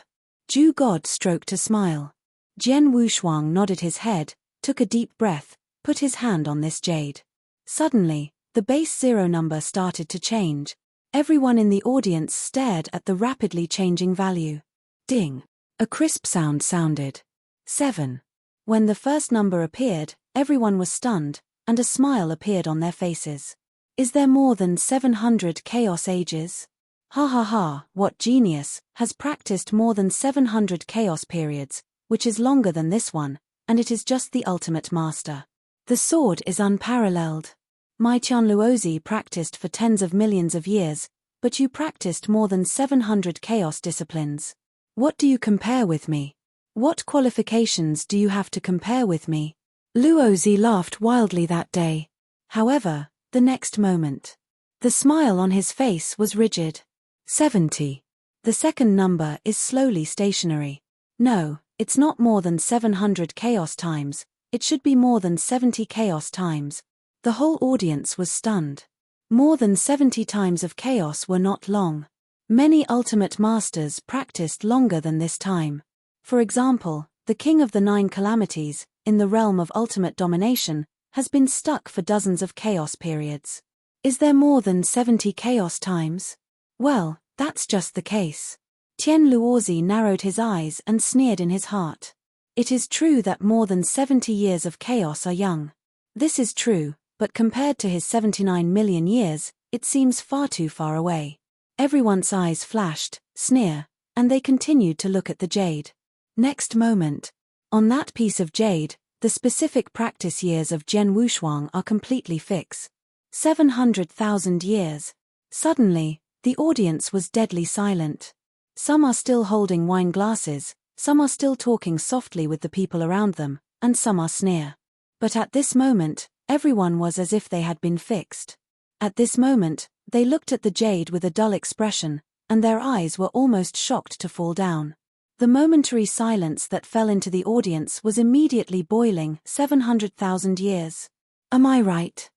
Zhu God stroked a smile. Jian Wushuang nodded his head, took a deep breath, put his hand on this jade. Suddenly, the base 0 number started to change. Everyone in the audience stared at the rapidly changing value. Ding! A crisp sound sounded. 7. When the first number appeared, everyone was stunned, and a smile appeared on their faces. Is there more than 700 chaos ages? Ha ha ha, what genius, has practiced more than 700 chaos periods, which is longer than this one, and it is just the ultimate master. The sword is unparalleled. My Tian Luozi practiced for tens of millions of years, but you practiced more than 700 chaos disciplines. What do you compare with me? What qualifications do you have to compare with me? Luozi laughed wildly that day. However, the next moment, the smile on his face was rigid. 70. The second number is slowly stationary. No, it's not more than 700 chaos times, it should be more than 70 chaos times, The whole audience was stunned. More than 70 times of chaos were not long. Many ultimate masters practiced longer than this time. For example, the King of the Nine Calamities, in the realm of ultimate domination, has been stuck for dozens of chaos periods. Is there more than 70 chaos times? Well, that's just the case. Tian Luozi narrowed his eyes and sneered in his heart. It is true that more than 70 years of chaos are young. This is true, but compared to his 79 million years, it seems far too far away. Everyone's eyes flashed, sneer, and they continued to look at the jade. Next moment. On that piece of jade, the specific practice years of Zhen Wushuang are completely fixed. 700,000 years. Suddenly, the audience was deadly silent. Some are still holding wine glasses, some are still talking softly with the people around them, and some are sneer. But at this moment, everyone was as if they had been fixed. At this moment, they looked at the jade with a dull expression, and their eyes were almost shocked to fall down. The momentary silence that fell into the audience was immediately boiling. 700,000 years. Am I right?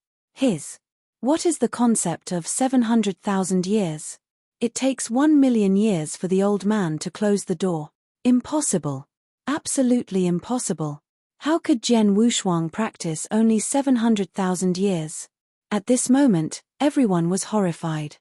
What is the concept of 700,000 years? It takes 1 million years for the old man to close the door. Impossible. Absolutely impossible. How could Zhen Wushuang practice only 700,000 years? At this moment, everyone was horrified.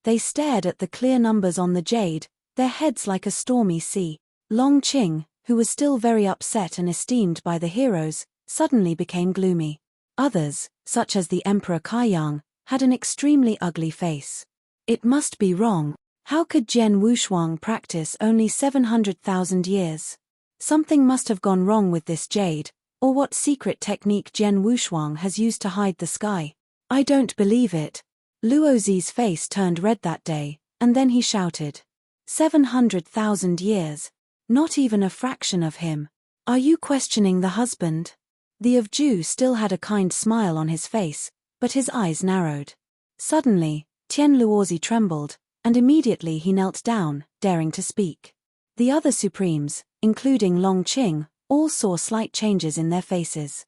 They stared at the clear numbers on the jade, their heads like a stormy sea. Long Qing, who was still very upset and esteemed by the heroes, suddenly became gloomy. Others, such as the Emperor Kaiyang, had an extremely ugly face. It must be wrong. How could Zhen Wushuang practice only 700,000 years? Something must have gone wrong with this jade, or what secret technique Zhen Wushuang has used to hide the sky. I don't believe it. Luozi's face turned red that day, and then he shouted. 700,000 years. Not even a fraction of him. Are you questioning the husband? The of Ju still had a kind smile on his face, but his eyes narrowed. Suddenly, Tian Luozi trembled, and immediately he knelt down, daring to speak. The other supremes, including Long Qing, all saw slight changes in their faces.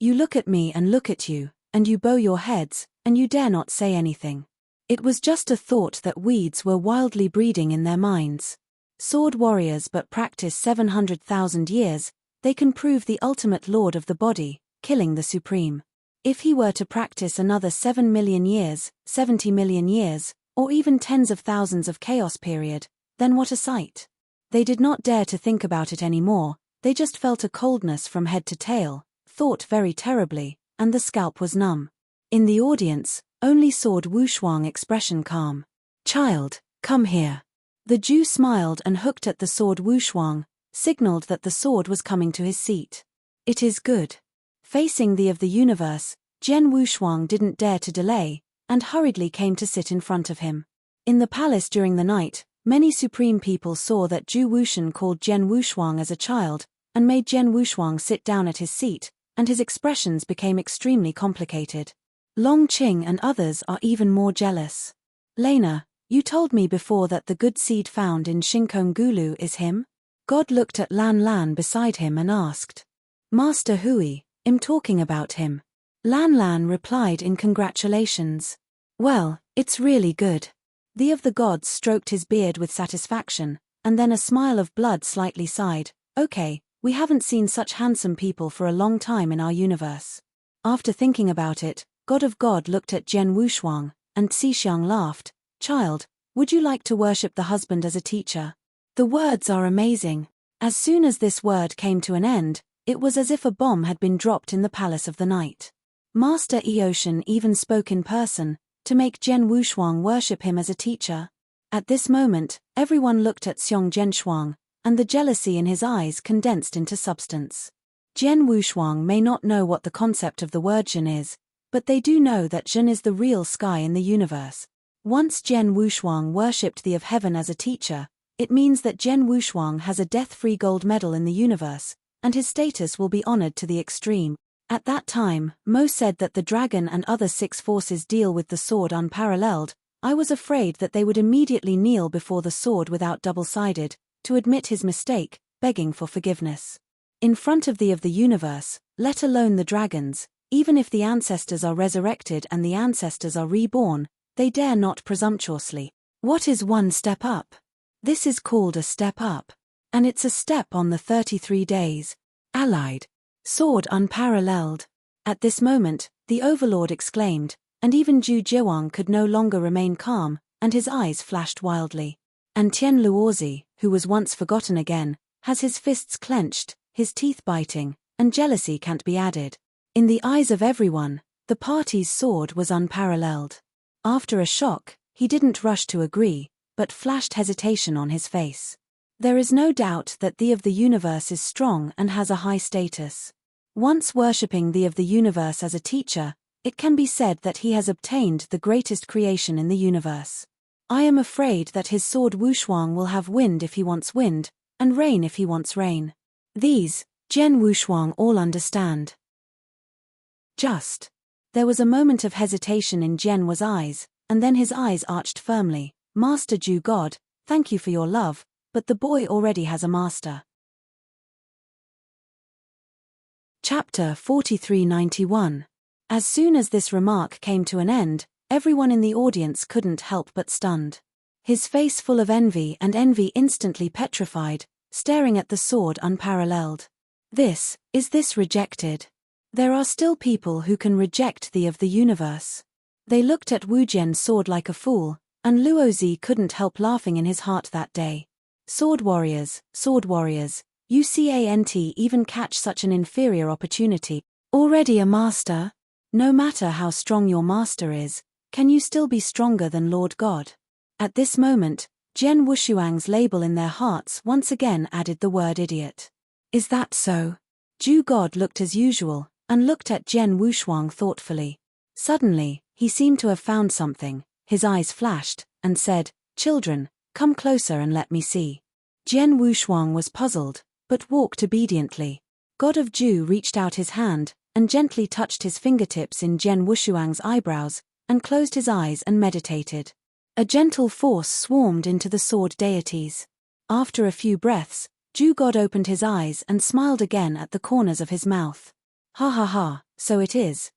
You look at me and look at you, and you bow your heads, and you dare not say anything. It was just a thought that weeds were wildly breeding in their minds. Sword warriors but practice 700,000 years, they can prove the ultimate lord of the body, killing the supreme. If he were to practice another 7 million years, 70 million years, or even tens of thousands of chaos period, then what a sight. They did not dare to think about it anymore, they just felt a coldness from head to tail, thought very terribly, and the scalp was numb. In the audience, only Sword Wushuang expression calm. Child, come here. The Jew smiled and hooked at the sword Wushuang, signaled that the sword was coming to his seat. It is good. Facing the of the universe, Zhen Wushuang didn't dare to delay, and hurriedly came to sit in front of him. In the palace during the night, many supreme people saw that Zhu Wushan called Zhen Wushuang as a child, and made Zhen Wushuang sit down at his seat, and his expressions became extremely complicated. Long Qing and others are even more jealous. Lena, you told me before that the good seed found in Shinkong Gulu is him? God looked at Lan Lan beside him and asked. Master Hui, I'm talking about him. Lan Lan replied in congratulations. Well, it's really good. The of the gods stroked his beard with satisfaction, and then a smile of blood slightly sighed. Okay, we haven't seen such handsome people for a long time in our universe. After thinking about it, God of God looked at Zhen Wushuang, and Xixiang laughed. Child, would you like to worship the husband as a teacher? The words are amazing. As soon as this word came to an end, it was as if a bomb had been dropped in the palace of the night. Master Eotian even spoke in person, to make Zhen Wushuang worship him as a teacher. At this moment, everyone looked at Xiong Zhenshuang, and the jealousy in his eyes condensed into substance. Zhen Wushuang may not know what the concept of the word Zhen is, but they do know that Zhen is the real sky in the universe. Once Zhen Wushuang worshipped the of heaven as a teacher, it means that Zhen Wushuang has a death-free gold medal in the universe, and his status will be honored to the extreme. At that time, Mo said that the dragon and other 6 forces deal with the sword unparalleled. I was afraid that they would immediately kneel before the sword without double-sided, to admit his mistake, begging for forgiveness. In front of the universe, let alone the dragons, Even if the ancestors are resurrected and the ancestors are reborn, they dare not presumptuously. What is one step up? This is called a step up. And it's a step on the 33 days. Allied. Sword unparalleled. At this moment, the overlord exclaimed, and even Zhu Jiawang could no longer remain calm, and his eyes flashed wildly. And Tian Luozi, who was once forgotten again, has his fists clenched, his teeth biting, and jealousy can't be added. In the eyes of everyone, the party's sword was unparalleled. After a shock, he didn't rush to agree, but flashed hesitation on his face. There is no doubt that the of the universe is strong and has a high status. Once worshipping the of the universe as a teacher, it can be said that he has obtained the greatest creation in the universe. I am afraid that his sword Wushuang will have wind if he wants wind, and rain if he wants rain. These, Jian Wushuang all understand. Just. There was a moment of hesitation in Jian Wu's eyes, and then his eyes arched firmly. Master Zhu God, thank you for your love, but the boy already has a master. Chapter 4391. As soon as this remark came to an end, everyone in the audience couldn't help but stunned. His face full of envy and envy instantly petrified, staring at the sword unparalleled. Is this rejected? There are still people who can reject the of the universe. They looked at Wu Jian's sword like a fool, and Luozi couldn't help laughing in his heart that day. Sword warriors, you can't even catch such an inferior opportunity. Already a master? No matter how strong your master is, can you still be stronger than Lord God? At this moment, Jian Wushuang's label in their hearts once again added the word idiot. Is that so? Zhu God looked as usual, and looked at Jian Wushuang thoughtfully. Suddenly, he seemed to have found something, his eyes flashed, and said, "Children, come closer and let me see." Jian Wushuang was puzzled, but walked obediently. God of Zhu reached out his hand, and gently touched his fingertips in Jian Wushuang's eyebrows, and closed his eyes and meditated. A gentle force swarmed into the sword deities. After a few breaths, Zhu God opened his eyes and smiled again at the corners of his mouth. Ha ha ha, so it is,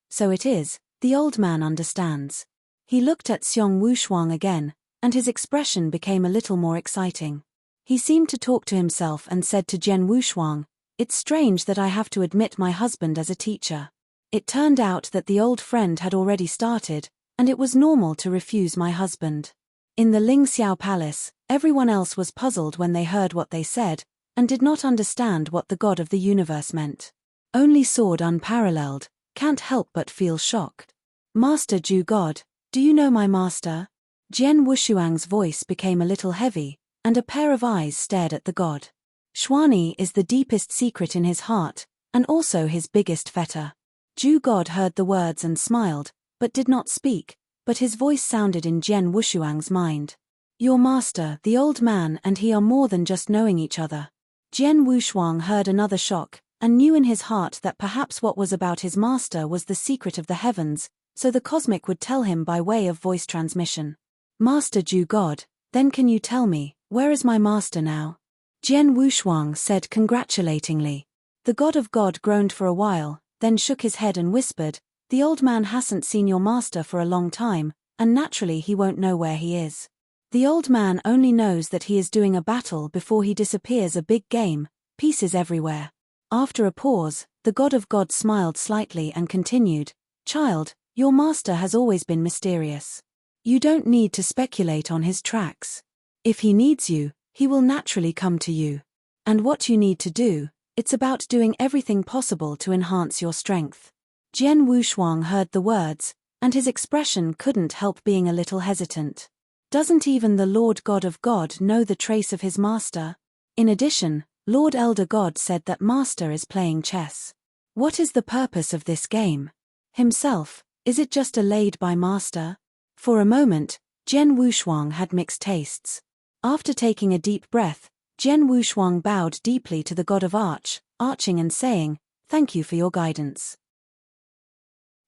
the old man understands. He looked at Xiong Wushuang again, and his expression became a little more exciting. He seemed to talk to himself and said to Jian Wushuang, "It's strange that I have to admit my husband as a teacher. It turned out that the old friend had already started, and it was normal to refuse my husband." In the Ling Xiao Palace, everyone else was puzzled when they heard what they said, and did not understand what the God of the universe meant. Only sword unparalleled can't help but feel shocked. "Master Zhu God, do you know my master?" Jian Wushuang's voice became a little heavy, and a pair of eyes stared at the god. Xuani is the deepest secret in his heart, and also his biggest fetter. Zhu God heard the words and smiled, but did not speak, but his voice sounded in Jian Wushuang's mind. "Your master, the old man, and he are more than just knowing each other." Jian Wushuang heard another shock, and knew in his heart that perhaps what was about his master was the secret of the heavens, so the cosmic would tell him by way of voice transmission. "Master Zhu God, then can you tell me, where is my master now?" Jian Wushuang said congratulatingly. The God of God groaned for a while, then shook his head and whispered, "The old man hasn't seen your master for a long time, and naturally he won't know where he is. The old man only knows that he is doing a battle before he disappears, a big game, pieces everywhere." After a pause, the God of God smiled slightly and continued, "Child, your master has always been mysterious. You don't need to speculate on his tracks. If he needs you, he will naturally come to you. And what you need to do, it's about doing everything possible to enhance your strength." Jian Wushuang heard the words, and his expression couldn't help being a little hesitant. Doesn't even the Lord God of God know the trace of his master? In addition, Lord Elder God said that master is playing chess. What is the purpose of this game? Himself, is it just a laid by master? For a moment, Jian Wushuang had mixed tastes. After taking a deep breath, Jian Wushuang bowed deeply to the God of Arching and saying, "Thank you for your guidance.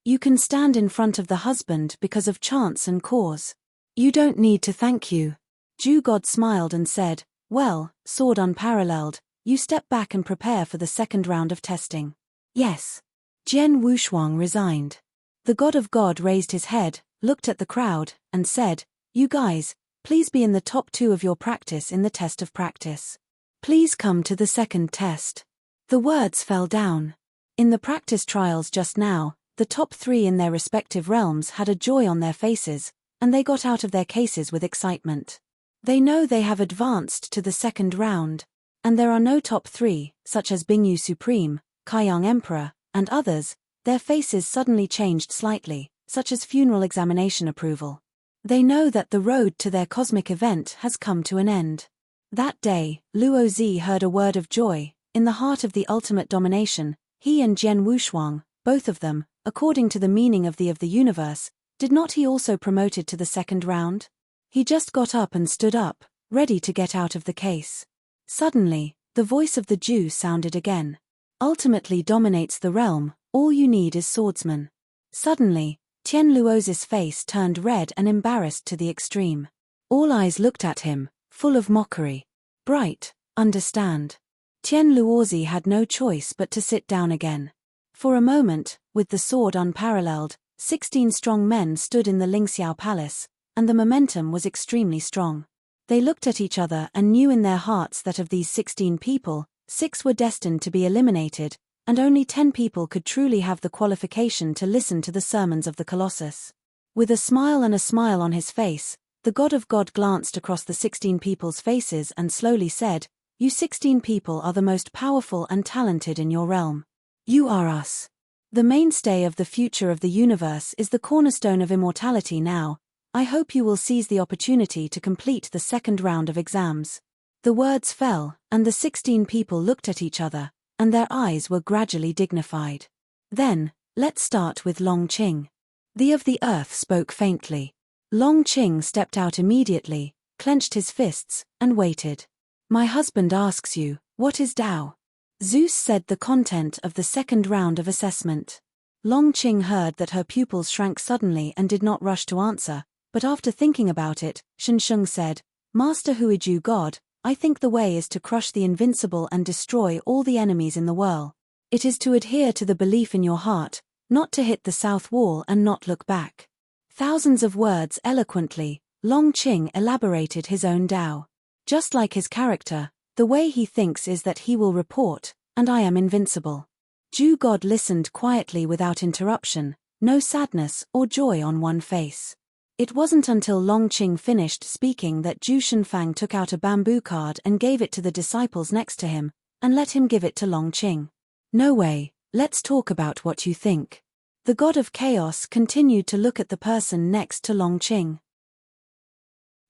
You can stand in front of the husband because of chance and cause. You don't need to thank you." Zhu God smiled and said, "Well, sword unparalleled, you step back and prepare for the second round of testing." "Yes." Jian Wushuang resigned. The god of God raised his head, looked at the crowd, and said, "You guys, please be in the top 2 of your practice in the test of practice. Please come to the second test." The words fell down. In the practice trials just now, the top 3 in their respective realms had a joy on their faces, and they got out of their cases with excitement. They know they have advanced to the second round. And there are no top 3, such as Bingyu Supreme, Kaiyang Emperor, and others. Their faces suddenly changed slightly, such as funeral examination approval. They know that the road to their cosmic event has come to an end. That day, Luo Zi heard a word of joy. In the heart of the ultimate domination, he and Jian Wushuang, both of them, according to the meaning of the universe, did not he also promoted to the second round? He just got up and stood up, ready to get out of the case. Suddenly, the voice of the Jew sounded again. Ultimately dominates the realm, all you need is swordsmen. Suddenly, Tian Luozi's face turned red and embarrassed to the extreme. All eyes looked at him, full of mockery. Bright, understand. Tian Luozi had no choice but to sit down again. For a moment, with the sword unparalleled, 16 strong men stood in the Lingxiao Palace, and the momentum was extremely strong. They looked at each other and knew in their hearts that of these 16 people, 6 were destined to be eliminated, and only 10 people could truly have the qualification to listen to the sermons of the Colossus. With a smile on his face, the god of God glanced across the 16 people's faces and slowly said, "You 16 people are the most powerful and talented in your realm. You are us. The mainstay of the future of the universe is the cornerstone of immortality now. I hope you will seize the opportunity to complete the second round of exams." The words fell, and the 16 people looked at each other, and their eyes were gradually dignified. Then, let's start with Long Qing. The of the earth spoke faintly. Long Qing stepped out immediately, clenched his fists, and waited. "My husband asks you, what is Tao?" Zeus said the content of the second round of assessment. Long Qing heard that her pupils shrank suddenly and did not rush to answer. But after thinking about it, Shensheng said, "Master Huiju God, I think the way is to crush the invincible and destroy all the enemies in the world. It is to adhere to the belief in your heart, not to hit the south wall and not look back." Thousands of words eloquently, Long Qing elaborated his own Tao. Just like his character, the way he thinks is that he will report, and I am invincible. Jew God listened quietly without interruption, no sadness or joy on one face. It wasn't until Long Qing finished speaking that Zhu Shenfang took out a bamboo card and gave it to the disciples next to him, and let him give it to Long Qing. "No way, let's talk about what you think." The god of chaos continued to look at the person next to Long Qing.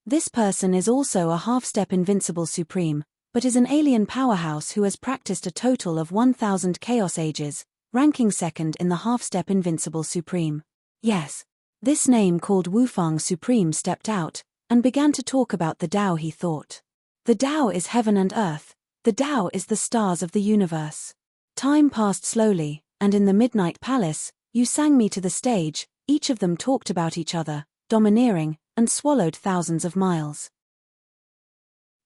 This person is also a half-step invincible supreme, but is an alien powerhouse who has practiced a total of 1,000 chaos ages, ranking second in the half-step invincible supreme. Yes. This name called Wufang Supreme stepped out, and began to talk about the Tao he thought. The Tao is heaven and earth, the Tao is the stars of the universe. Time passed slowly, and in the Midnight Palace, you sang me to the stage, each of them talked about each other, domineering, and swallowed thousands of miles.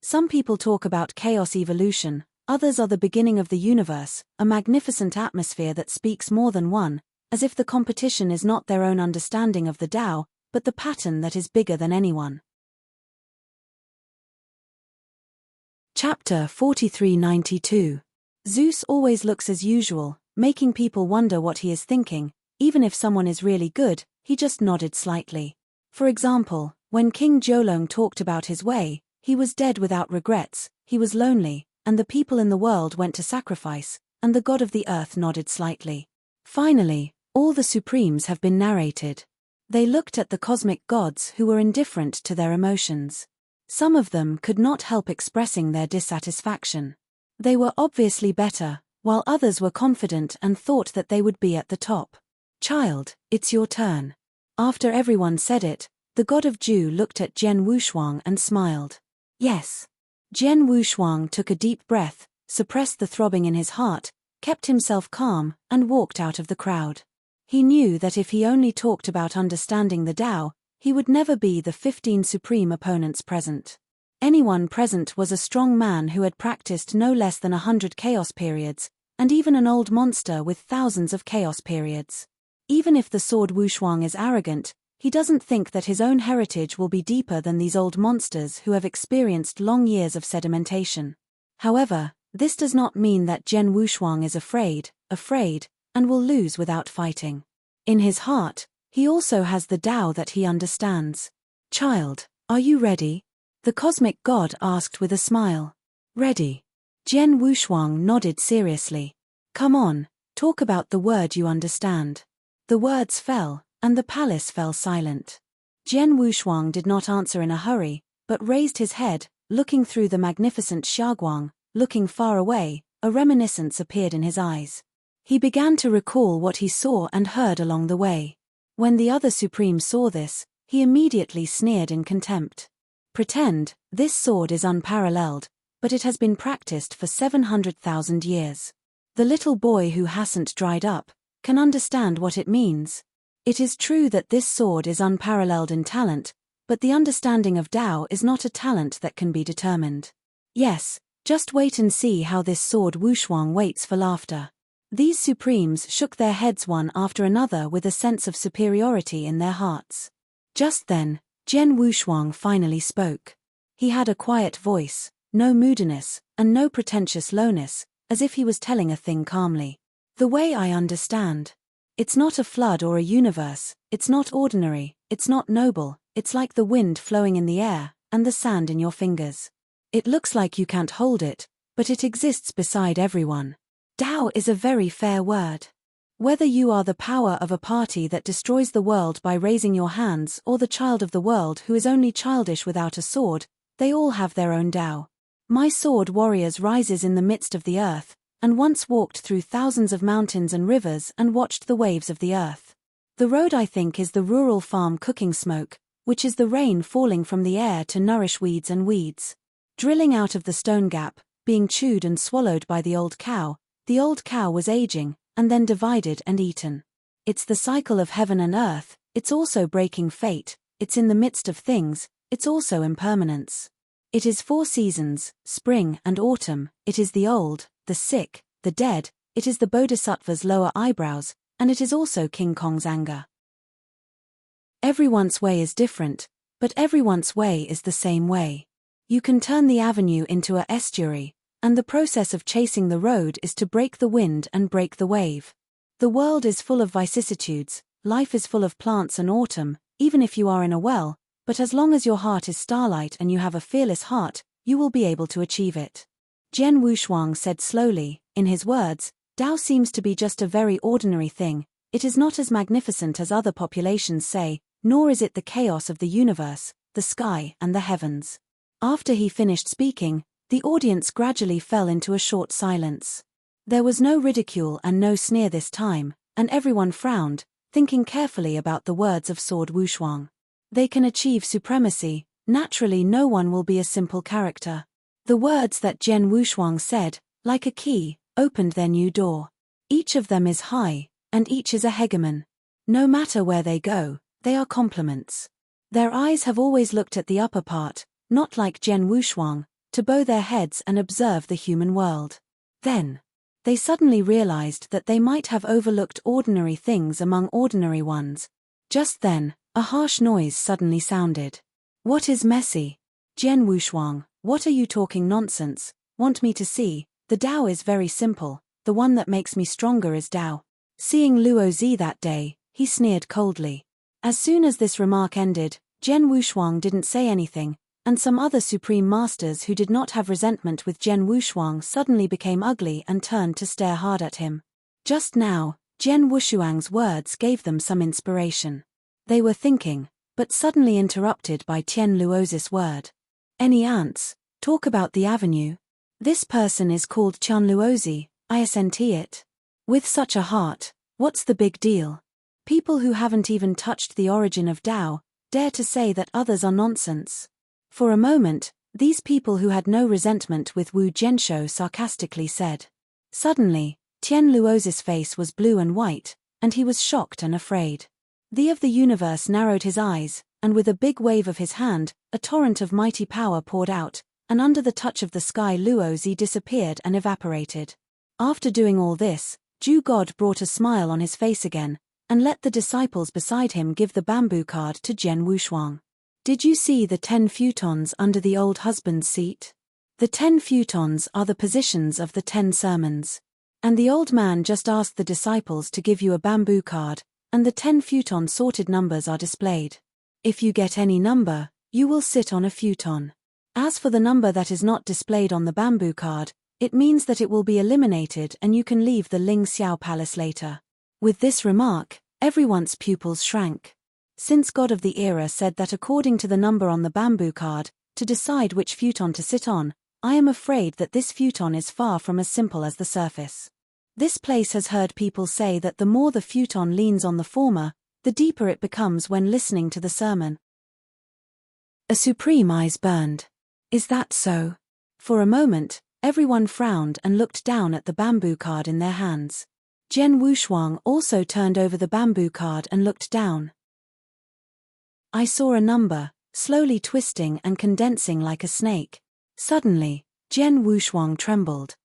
Some people talk about chaos evolution, others are the beginning of the universe, a magnificent atmosphere that speaks more than one, as if the competition is not their own understanding of the Tao, but the pattern that is bigger than anyone. Chapter 4392. Zeus always looks as usual, making people wonder what he is thinking. Even if someone is really good, he just nodded slightly. For example, when King Jiolong talked about his way, he was dead without regrets, he was lonely, and the people in the world went to sacrifice, and the god of the earth nodded slightly. Finally, all the supremes have been narrated. They looked at the cosmic gods who were indifferent to their emotions. Some of them could not help expressing their dissatisfaction. They were obviously better, while others were confident and thought that they would be at the top. "Child, it's your turn." After everyone said it, the god of Ju looked at Jian Wushuang and smiled. "Yes." Jian Wushuang took a deep breath, suppressed the throbbing in his heart, kept himself calm, and walked out of the crowd. He knew that if he only talked about understanding the Tao, he would never be the 15 supreme opponents present. Anyone present was a strong man who had practiced no less than 100 chaos periods, and even an old monster with thousands of chaos periods. Even if the sword Wushuang is arrogant, he doesn't think that his own heritage will be deeper than these old monsters who have experienced long years of sedimentation. However, this does not mean that Zhen Wushuang is afraid, and will lose without fighting. In his heart, he also has the Tao that he understands. "Child, are you ready?" the cosmic god asked with a smile. "Ready." Zhen Wushuang nodded seriously. "Come on, talk about the word you understand." The words fell, and the palace fell silent. Zhen Wushuang did not answer in a hurry, but raised his head, looking through the magnificent Xiaoguang, looking far away. A reminiscence appeared in his eyes. He began to recall what he saw and heard along the way. When the other Supreme saw this, he immediately sneered in contempt. "Pretend, this sword is unparalleled, but it has been practiced for 700,000 years. The little boy who hasn't dried up can understand what it means. It is true that this sword is unparalleled in talent, but the understanding of Tao is not a talent that can be determined. Yes, just wait and see how this sword Wushuang waits for laughter." These Supremes shook their heads one after another with a sense of superiority in their hearts. Just then, Zhen Wushuang finally spoke. He had a quiet voice, no moodiness, and no pretentious lowness, as if he was telling a thing calmly. "The way I understand. It's not a flood or a universe, it's not ordinary, it's not noble, it's like the wind flowing in the air, and the sand in your fingers. It looks like you can't hold it, but it exists beside everyone. Tao is a very fair word. Whether you are the power of a party that destroys the world by raising your hands or the child of the world who is only childish without a sword, they all have their own Tao. My sword warriors rises in the midst of the earth, and once walked through thousands of mountains and rivers and watched the waves of the earth. The road I think is the rural farm cooking smoke, which is the rain falling from the air to nourish weeds and weeds. Drilling out of the stone gap, being chewed and swallowed by the old cow was aging, and then divided and eaten. It's the cycle of heaven and earth, it's also breaking fate, it's in the midst of things, it's also impermanence. It is 4 seasons, spring and autumn, it is the old, the sick, the dead, it is the Bodhisattva's lower eyebrows, and it is also King Kong's anger. Everyone's way is different, but everyone's way is the same way. You can turn the avenue into a estuary, and the process of chasing the road is to break the wind and break the wave. The world is full of vicissitudes, life is full of plants and autumn, even if you are in a well, but as long as your heart is starlight and you have a fearless heart, you will be able to achieve it. Zhen Wushuang said slowly, in his words, Tao seems to be just a very ordinary thing, it is not as magnificent as other populations say, nor is it the chaos of the universe, the sky and the heavens. After he finished speaking, the audience gradually fell into a short silence. There was no ridicule and no sneer this time, and everyone frowned, thinking carefully about the words of Sword Wushuang. They can achieve supremacy, naturally no one will be a simple character. The words that Zhen Wushuang said, like a key, opened their new door. Each of them is high, and each is a hegemon. No matter where they go, they are complements. Their eyes have always looked at the upper part, not like Zhen Wushuang, to bow their heads and observe the human world. Then, they suddenly realized that they might have overlooked ordinary things among ordinary ones. Just then, a harsh noise suddenly sounded. What is messy? Zhen Wushuang, what are you talking nonsense? Want me to see? The Tao is very simple, the one that makes me stronger is Tao. Seeing Luo Zi that day, he sneered coldly. As soon as this remark ended, Zhen Wushuang didn't say anything, and some other supreme masters who did not have resentment with Zhen Wushuang suddenly became ugly and turned to stare hard at him. Just now, Zhen Wushuang's words gave them some inspiration. They were thinking, but suddenly interrupted by Tian Luoz's word. Any ants? Talk about the avenue. This person is called Tian Luozi, isn't it? With such a heart, what's the big deal? People who haven't even touched the origin of Tao, dare to say that others are nonsense. For a moment, these people who had no resentment with Wu Jianshou sarcastically said. Suddenly, Tian Luoz's face was blue and white, and he was shocked and afraid. The of the universe narrowed his eyes, and with a big wave of his hand, a torrent of mighty power poured out, and under the touch of the sky Luozi disappeared and evaporated. After doing all this, Jew God brought a smile on his face again, and let the disciples beside him give the bamboo card to Jian Wushuang. Did you see the 10 futons under the old husband's seat? The 10 futons are the positions of the 10 sermons. And the old man just asked the disciples to give you a bamboo card, and the 10 futon sorted numbers are displayed. If you get any number, you will sit on a futon. As for the number that is not displayed on the bamboo card, it means that it will be eliminated and you can leave the Ling Xiao Palace later. With this remark, everyone's pupils shrank. Since God of the era said that according to the number on the bamboo card, to decide which futon to sit on, I am afraid that this futon is far from as simple as the surface. This place has heard people say that the more the futon leans on the former, the deeper it becomes when listening to the sermon. A supreme eyes burned. Is that so? For a moment, everyone frowned and looked down at the bamboo card in their hands. Jian Wushuang also turned over the bamboo card and looked down. I saw a number, slowly twisting and condensing like a snake. Suddenly, Jian Wushuang trembled.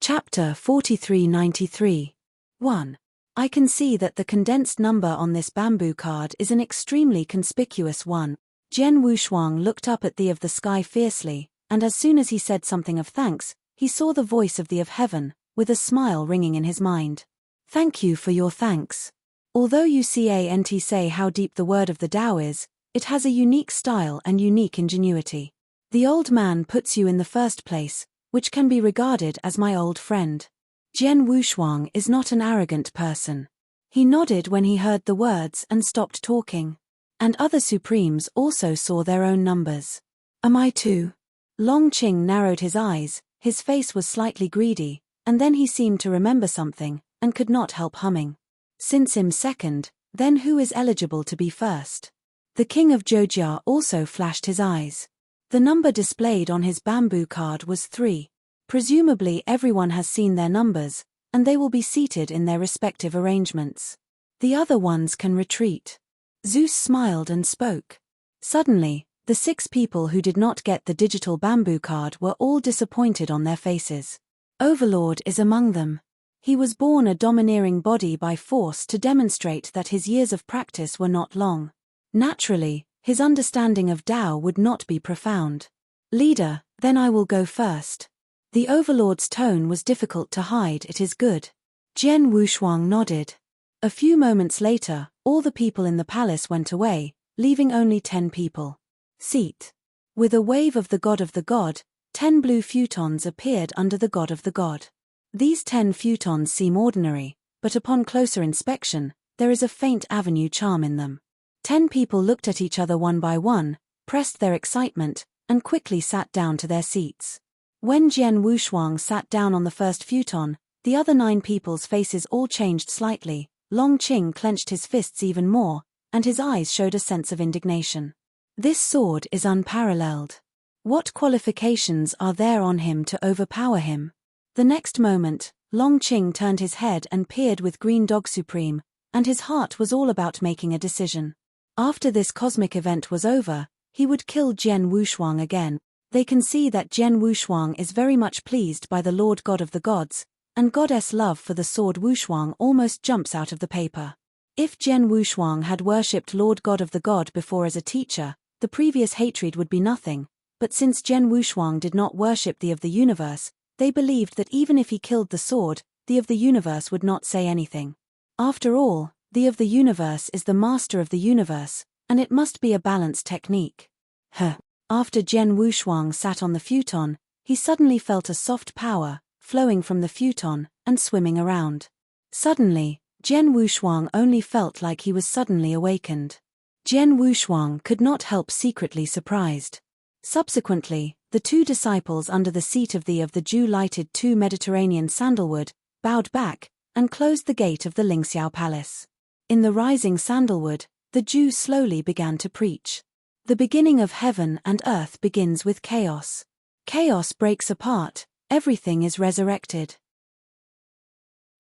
Chapter 4393. 1. I can see that the condensed number on this bamboo card is an extremely conspicuous one. Jian Wushuang looked up at the of the sky fiercely, and as soon as he said something of thanks, he saw the voice of the of heaven, with a smile ringing in his mind. Thank you for your thanks. Although you can't say how deep the word of the Tao is, it has a unique style and unique ingenuity. The old man puts you in the first place, which can be regarded as my old friend. Jian Wushuang is not an arrogant person. He nodded when he heard the words and stopped talking. And other supremes also saw their own numbers. Am I too? Long Qing narrowed his eyes, his face was slightly greedy, and then he seemed to remember something, and could not help humming. Since I'm second, then who is eligible to be first? The king of Zhoujia also flashed his eyes. The number displayed on his bamboo card was 3. Presumably everyone has seen their numbers, and they will be seated in their respective arrangements. The other ones can retreat. Zeus smiled and spoke. Suddenly, the 6 people who did not get the digital bamboo card were all disappointed on their faces. Overlord is among them. He was born a domineering body by force to demonstrate that his years of practice were not long. Naturally, his understanding of Tao would not be profound. Leader, then I will go first. The Overlord's tone was difficult to hide. It is good. Jian Wushuang nodded. A few moments later, all the people in the palace went away, leaving only 10 people. Seat. With a wave of the god, 10 blue futons appeared under the god of the god. These 10 futons seem ordinary, but upon closer inspection, there is a faint avenue charm in them. 10 people looked at each other one by one, pressed their excitement, and quickly sat down to their seats. When Jian Wushuang sat down on the first futon, the other 9 people's faces all changed slightly. Long Qing clenched his fists even more, and his eyes showed a sense of indignation. This sword is unparalleled. What qualifications are there on him to overpower him? The next moment, Long Qing turned his head and peered with Green Dog Supreme, and his heart was all about making a decision. After this cosmic event was over, he would kill Jian Wushuang again. They can see that Jian Wushuang is very much pleased by the Lord God of the Gods, and Goddess love for the sword Wushuang almost jumps out of the paper. If Jian Wushuang had worshipped Lord God of the God before as a teacher, the previous hatred would be nothing, but since Jian Wushuang did not worship the of the universe, they believed that even if he killed the sword, the of the universe would not say anything. After all, the of the universe is the master of the universe, and it must be a balanced technique. After Jian Wushuang sat on the futon, he suddenly felt a soft power, flowing from the futon, and swimming around. Suddenly, Jian Wushuang only felt like he was suddenly awakened. Jian Wushuang could not help secretly surprised. Subsequently, the 2 disciples under the seat of the Jew lighted 2 Mediterranean sandalwood, bowed back, and closed the gate of the Lingxiao Palace. In the rising sandalwood, the Jew slowly began to preach. The beginning of heaven and earth begins with chaos. Chaos breaks apart, everything is resurrected.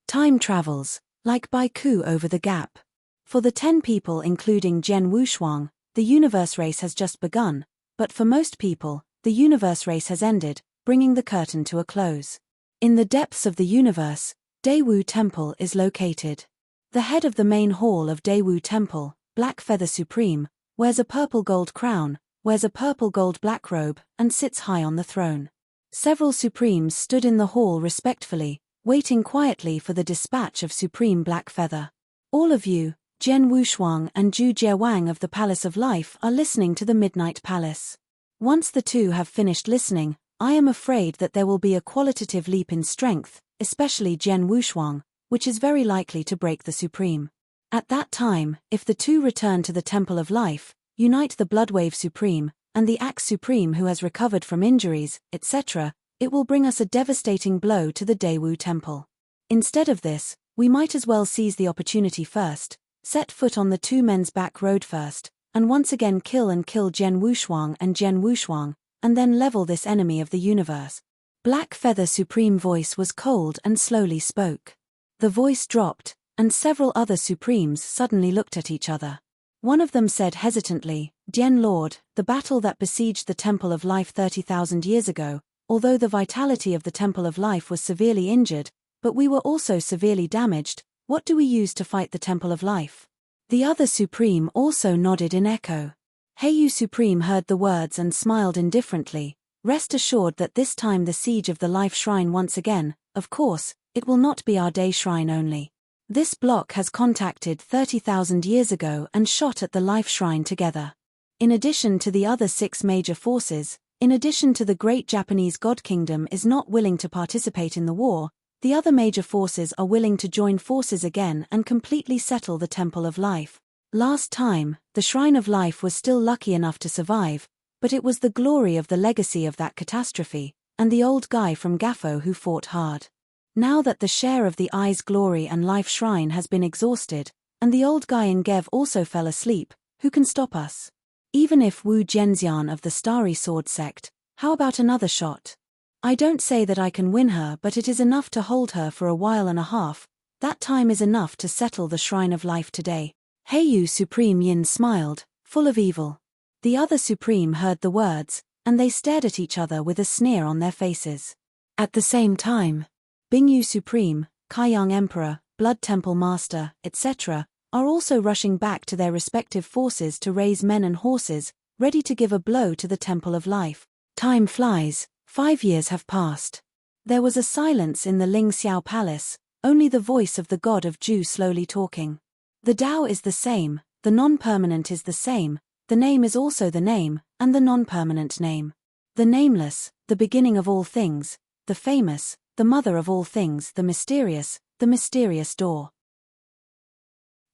Time travels, like Baiku over the gap. For the 10 people including Jian Wushuang, the universe race has just begun, but for most people, the universe race has ended, bringing the curtain to a close. In the depths of the universe, Daewoo Temple is located. The head of the main hall of Daewoo Temple, Black Feather Supreme, wears a purple gold crown, wears a purple gold black robe, and sits high on the throne. Several Supremes stood in the hall respectfully, waiting quietly for the dispatch of Supreme Black Feather. All of you, Jian Wushuang and Zhu Jiawang of the Palace of Life, are listening to the Midnight Palace. Once the two have finished listening, I am afraid that there will be a qualitative leap in strength, especially Jian Wushuang, which is very likely to break the Supreme. At that time, if the two return to the Temple of Life, unite the Bloodwave Supreme, and the Axe Supreme who has recovered from injuries, etc., it will bring us a devastating blow to the Daewoo Temple. Instead of this, we might as well seize the opportunity first, set foot on the two men's back road first, and once again kill Jian Wushuang and Jian Wushuang, and then level this enemy of the universe. Black Feather Supreme voice was cold and slowly spoke. The voice dropped, and several other Supremes suddenly looked at each other. One of them said hesitantly, Dian Lord, the battle that besieged the Temple of Life 30,000 years ago, although the vitality of the Temple of Life was severely injured, but we were also severely damaged, what do we use to fight the Temple of Life? The other Supreme also nodded in echo. Heiyu Supreme heard the words and smiled indifferently. Rest assured that this time the siege of the Life Shrine once again, of course, it will not be our day shrine only. This block has contacted 30,000 years ago and shot at the Life Shrine together. In addition to the other 6 major forces, in addition to the great Japanese God Kingdom is not willing to participate in the war, the other major forces are willing to join forces again and completely settle the Temple of Life. Last time, the Shrine of Life was still lucky enough to survive, but it was the glory of the legacy of that catastrophe, and the old guy from Gaffo who fought hard. Now that the share of the Eye's glory and Life Shrine has been exhausted, and the old guy in Gev also fell asleep, who can stop us? Even if Wu Zhenxian of the Starry Sword sect, how about another shot? I don't say that I can win her, but it is enough to hold her for a while and a half. That time is enough to settle the Shrine of Life today. Heiyu Supreme Yin smiled, full of evil. The other Supreme heard the words, and they stared at each other with a sneer on their faces. At the same time, Bingyu Supreme, Kaiyang Emperor, Blood Temple Master, etc., are also rushing back to their respective forces to raise men and horses, ready to give a blow to the Temple of Life. Time flies, 5 years have passed. There was a silence in the Ling Xiao Palace, only the voice of the god of Ju slowly talking. The Tao is the same, the non-permanent is the same, the name is also the name, and the non-permanent name. The nameless, the beginning of all things, the famous, the mother of all things, the mysterious door.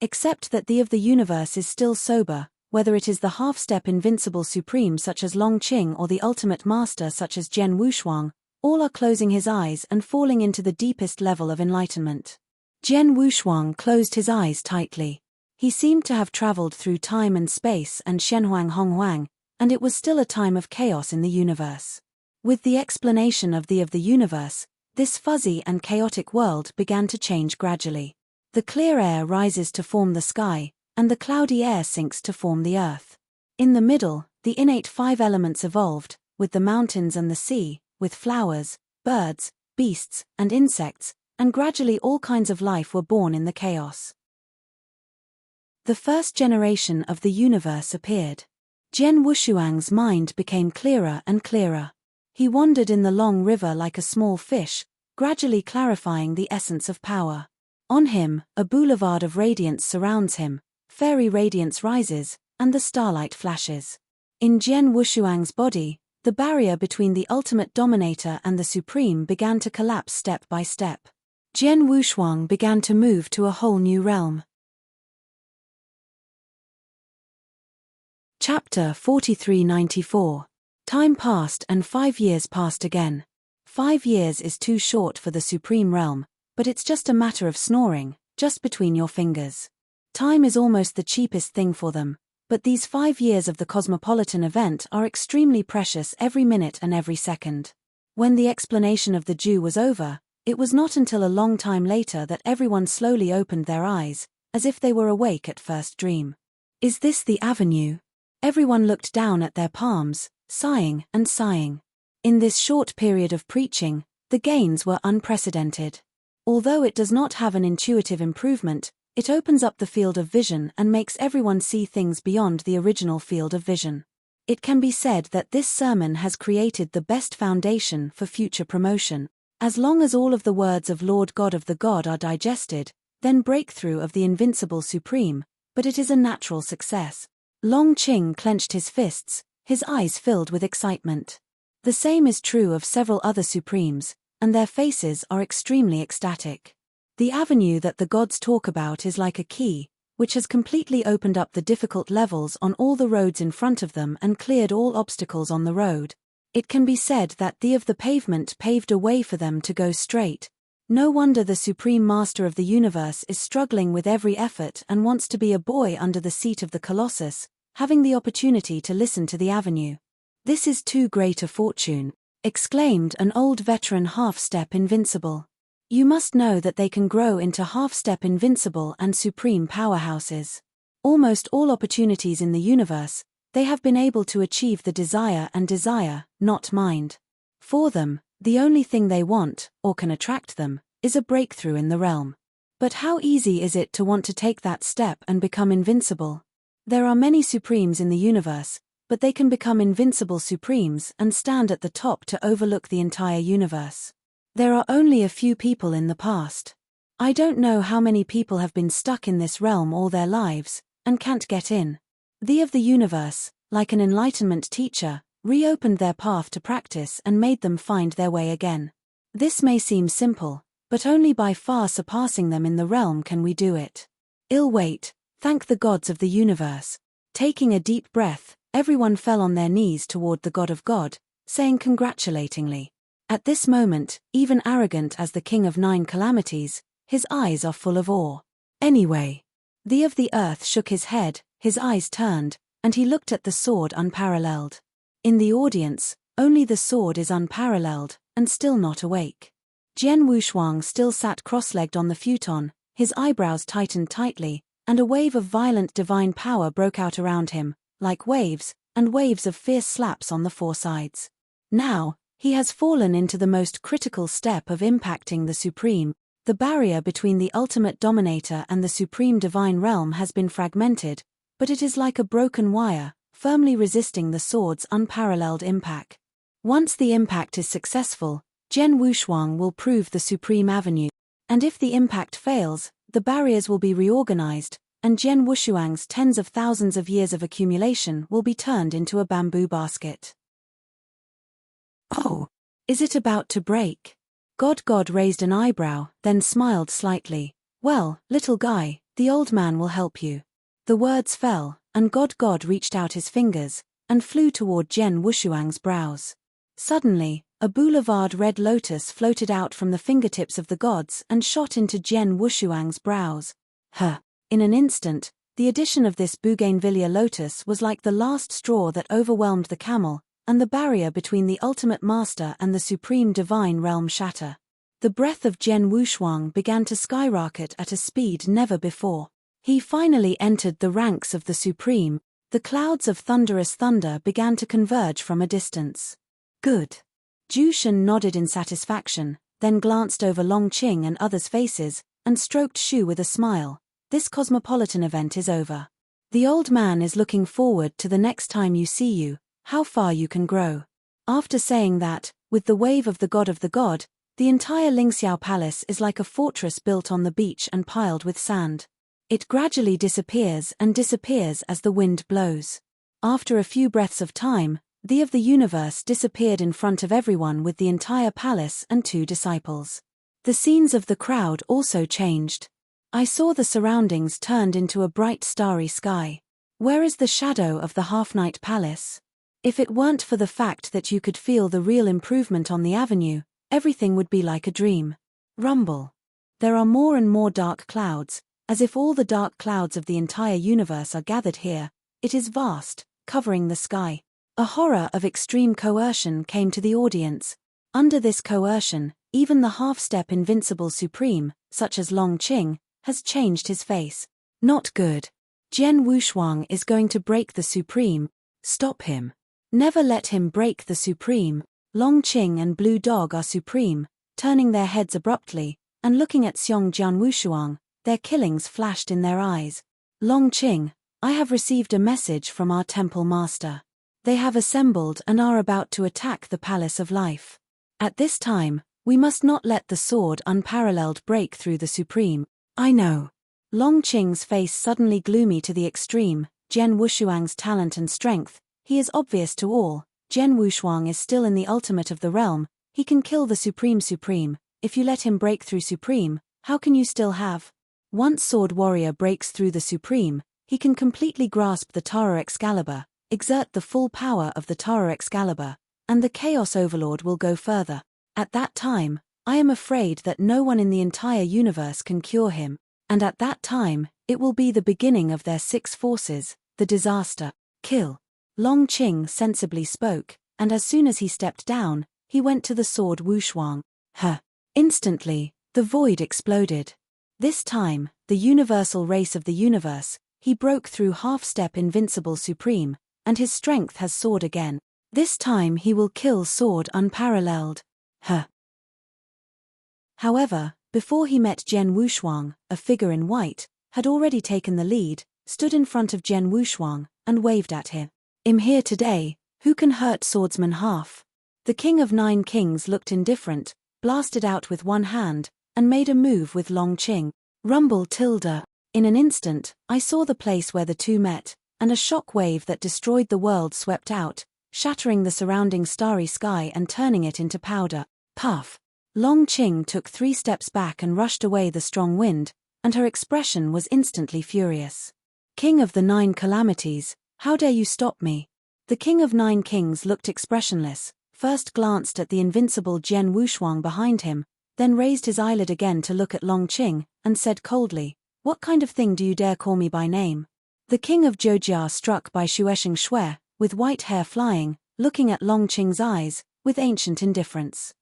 Except that the of the universe is still sober, whether it is the half-step invincible supreme such as Long Qing or the ultimate master such as Jian Wushuang, all are closing his eyes and falling into the deepest level of enlightenment. Jian Wushuang closed his eyes tightly. He seemed to have traveled through time and space and Shenhuang Honghuang, and it was still a time of chaos in the universe. With the explanation of the universe, this fuzzy and chaotic world began to change gradually. The clear air rises to form the sky, and the cloudy air sinks to form the earth. In the middle, the innate 5 elements evolved, with the mountains and the sea, with flowers, birds, beasts, and insects, and gradually all kinds of life were born in the chaos. The first generation of the universe appeared. Jian Wushuang's mind became clearer and clearer. He wandered in the long river like a small fish, gradually clarifying the essence of power. On him, a boulevard of radiance surrounds him, fairy radiance rises, and the starlight flashes. In Jian Wushuang's body, the barrier between the ultimate dominator and the supreme began to collapse step by step. Jian Wushuang began to move to a whole new realm. Chapter 4394. Time passed and 5 years passed again. 5 years is too short for the supreme realm, but it's just a matter of snoring, just between your fingers. Time is almost the cheapest thing for them, but these 5 years of the cosmopolitan event are extremely precious every minute and every second. When the explanation of the Jew was over, it was not until a long time later that everyone slowly opened their eyes, as if they were awake at first dream. Is this the avenue? Everyone looked down at their palms, sighing and sighing. In this short period of preaching, the gains were unprecedented. Although it does not have an intuitive improvement, it opens up the field of vision and makes everyone see things beyond the original field of vision. It can be said that this sermon has created the best foundation for future promotion. As long as all of the words of Lord God of the God are digested, then breakthrough of the invincible supreme, but it is a natural success. Long Qing clenched his fists, his eyes filled with excitement. The same is true of several other supremes, and their faces are extremely ecstatic. The avenue that the gods talk about is like a key, which has completely opened up the difficult levels on all the roads in front of them and cleared all obstacles on the road. It can be said that the pavement paved a way for them to go straight. No wonder the Supreme Master of the universe is struggling with every effort and wants to be a boy under the seat of the Colossus, having the opportunity to listen to the avenue. "This is too great a fortune," exclaimed an old veteran half-step invincible. "You must know that they can grow into half-step invincible and supreme powerhouses. Almost all opportunities in the universe, they have been able to achieve the desire, not mind. For them, the only thing they want, or can attract them, is a breakthrough in the realm. But how easy is it to want to take that step and become invincible? There are many supremes in the universe, but they can become invincible supremes and stand at the top to overlook the entire universe. There are only a few people in the past. I don't know how many people have been stuck in this realm all their lives, and can't get in. The of the universe, like an enlightenment teacher, reopened their path to practice and made them find their way again. This may seem simple, but only by far surpassing them in the realm can we do it. Wait, thank the gods of the universe. Taking a deep breath, everyone fell on their knees toward the God of God, saying congratulatingly. At this moment, even arrogant as the King of Nine Calamities, his eyes are full of awe. Anyway, the of the earth shook his head, his eyes turned, and he looked at the sword unparalleled. In the audience, only the sword is unparalleled, and still not awake. Jian Wushuang still sat cross-legged on the futon, his eyebrows tightened tightly, and a wave of violent divine power broke out around him, like waves, and waves of fierce slaps on the four sides. Now, he has fallen into the most critical step of impacting the Supreme. The barrier between the ultimate dominator and the Supreme Divine Realm has been fragmented, but it is like a broken wire, firmly resisting the sword's unparalleled impact. Once the impact is successful, Jian Wushuang will prove the Supreme Avenue, and if the impact fails, the barriers will be reorganized, and Jian Wushuang's tens of thousands of years of accumulation will be turned into a bamboo basket. "Oh, is it about to break?" God raised an eyebrow, then smiled slightly. "Well, little guy, the old man will help you." The words fell, and God reached out his fingers, and flew toward Jian Wushuang's brows. Suddenly, a boulevard red lotus floated out from the fingertips of the gods and shot into Jian Wushuang's brows. In an instant, the addition of this bougainvillea lotus was like the last straw that overwhelmed the camel, and the barrier between the ultimate master and the supreme divine realm shatter. The breath of Jian Wushuang began to skyrocket at a speed never before. He finally entered the ranks of the supreme. The clouds of thunderous thunder began to converge from a distance. "Good." Jushan nodded in satisfaction, then glanced over Long Qing and others' faces, and stroked Shu with a smile. "This cosmopolitan event is over. The old man is looking forward to the next time you see you, how far you can grow." After saying that, with the wave of the God, the entire Lingxiao Palace is like a fortress built on the beach and piled with sand. It gradually disappears as the wind blows. After a few breaths of time, the of the universe disappeared in front of everyone with the entire palace and 2 disciples. The scenes of the crowd also changed. I saw the surroundings turned into a bright starry sky. Where is the shadow of the half-night palace? If it weren't for the fact that you could feel the real improvement on the avenue, everything would be like a dream. Rumble. There are more and more dark clouds, as if all the dark clouds of the entire universe are gathered here. It is vast, covering the sky. A horror of extreme coercion came to the audience. Under this coercion, even the half-step invincible supreme, such as Long Qing, has changed his face. Not good. Jian Wushuang is going to break the supreme. Stop him. Never let him break the supreme. Long Qing and Blue Dog are supreme, turning their heads abruptly, and looking at Xiong Jian Wushuang, their killings flashed in their eyes. Long Qing, I have received a message from our temple master. They have assembled and are about to attack the Palace of Life. At this time, we must not let the sword unparalleled break through the supreme. I know. Long Qing's face suddenly gloomy to the extreme. Jian Wushuang's talent and strength, he is obvious to all. Jian Wushuang is still in the ultimate of the realm, he can kill the supreme. If you let him break through supreme, how can you still have? Once Sword Warrior breaks through the supreme, he can completely grasp the Tara Excalibur, exert the full power of the Tara Excalibur, and the Chaos Overlord will go further. At that time, I am afraid that no one in the entire universe can cure him, and at that time, it will be the beginning of their 6 forces, the disaster. Kill. Long Qing sensibly spoke, and as soon as he stepped down, he went to the sword Wushuang. Instantly, the void exploded. This time, the universal race of the universe, he broke through half-step invincible supreme, and his strength has soared again. This time he will kill sword unparalleled. However, before he met Jian Wushuang, a figure in white, had already taken the lead, stood in front of Jian Wushuang, and waved at him. I'm here today, who can hurt swordsman half? The King of 9 Kings looked indifferent, blasted out with one hand, and made a move with Long Qing. Rumble tilde. In an instant, I saw the place where the two met, and a shock wave that destroyed the world swept out, shattering the surrounding starry sky and turning it into powder. Puff. Long Qing took 3 steps back and rushed away the strong wind, and her expression was instantly furious. King of the 9 calamities, how dare you stop me? The King of 9 Kings looked expressionless, first glanced at the invincible Jian Wushuang behind him, then raised his eyelid again to look at Long Qing, and said coldly, "What kind of thing do you dare call me by name?" The King of Zhoujia struck by Shuesheng Shui, with white hair flying, looking at Long Qing's eyes, with ancient indifference.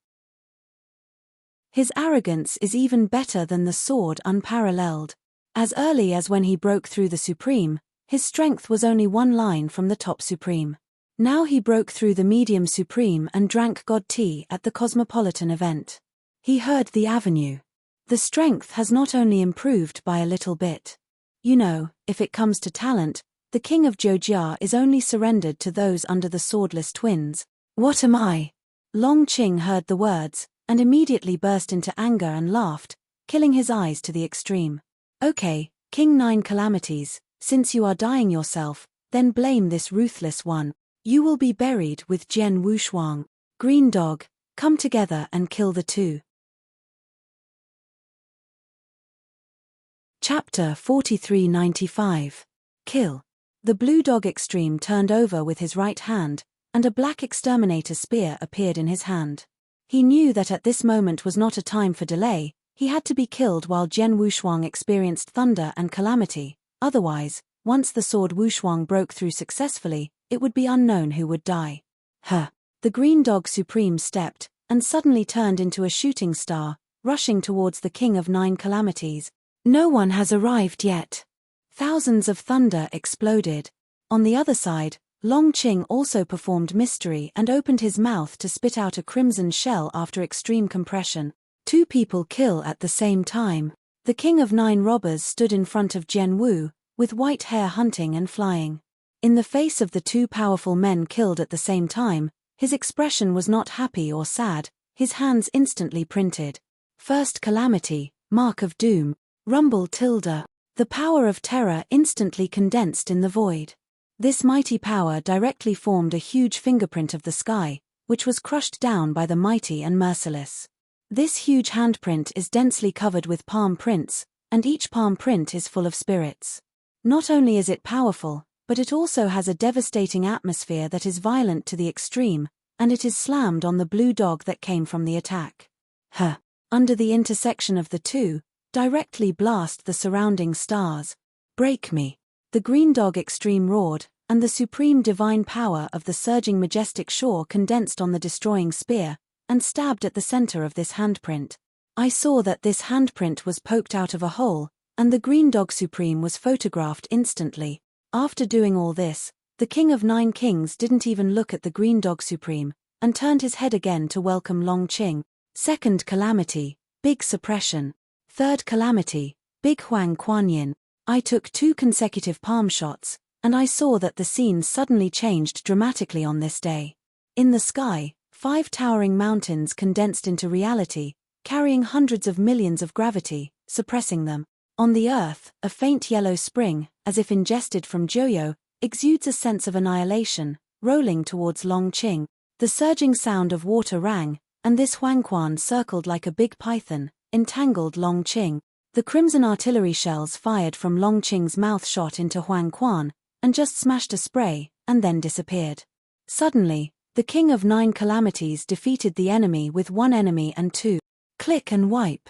His arrogance is even better than the sword unparalleled. As early as when he broke through the supreme, his strength was only 1 line from the top supreme. Now he broke through the medium supreme and drank god tea at the Cosmopolitan event. He heard the avenue. The strength has not only improved by a little bit. You know, if it comes to talent, the King of Zhoujia is only surrendered to those under the swordless twins. What am I? Long Qing heard the words, and immediately burst into anger and laughed, killing his eyes to the extreme. Okay, King 9 calamities, since you are dying yourself, then blame this ruthless one. You will be buried with Jian Wushuang. Green Dog, come together and kill the two. Chapter 4395. Kill. The Blue Dog Extreme turned over with his right hand, and a black exterminator spear appeared in his hand. He knew that at this moment was not a time for delay, he had to be killed while Jian Wushuang experienced thunder and calamity, otherwise, once the sword Wushuang broke through successfully, it would be unknown who would die. The Green Dog Supreme stepped, and suddenly turned into a shooting star, rushing towards the King of 9 calamities. No one has arrived yet. Thousands of thunder exploded. On the other side, Long Qing also performed mystery and opened his mouth to spit out a crimson shell after extreme compression. 2 people kill at the same time. The King of 9 robbers stood in front of Jian Wu, with white hair hunting and flying. In the face of the 2 powerful men killed at the same time, his expression was not happy or sad, his hands instantly printed. First calamity, mark of doom. Rumble tilde. The power of terror instantly condensed in the void. This mighty power directly formed a huge fingerprint of the sky, which was crushed down by the mighty and merciless. This huge handprint is densely covered with palm prints, and each palm print is full of spirits. Not only is it powerful, but it also has a devastating atmosphere that is violent to the extreme, and it is slammed on the blue dog that came from the attack. Under the intersection of the two, directly blast the surrounding stars. Break me. The Green Dog Extreme roared, and the supreme divine power of the surging majestic shore condensed on the destroying spear, and stabbed at the center of this handprint. I saw that this handprint was poked out of a hole, and the Green Dog Supreme was photographed instantly. After doing all this, the King of 9 Kings didn't even look at the Green Dog Supreme, and turned his head again to welcome Longqing. Second calamity, big suppression. Third calamity, big Huang Kuanyin. I took 2 consecutive palm shots, and I saw that the scene suddenly changed dramatically on this day. In the sky, 5 towering mountains condensed into reality, carrying hundreds of millions of gravity, suppressing them. On the earth, a faint yellow spring, as if ingested from Joyo, exudes a sense of annihilation, rolling towards Longqing. The surging sound of water rang, and this Huangquan circled like a big python, entangled Longqing. The crimson artillery shells fired from Longqing's mouth shot into Huangquan, and just smashed a spray, and then disappeared. Suddenly, the King of 9 Calamities defeated the enemy with 1 enemy and 2. Click and wipe.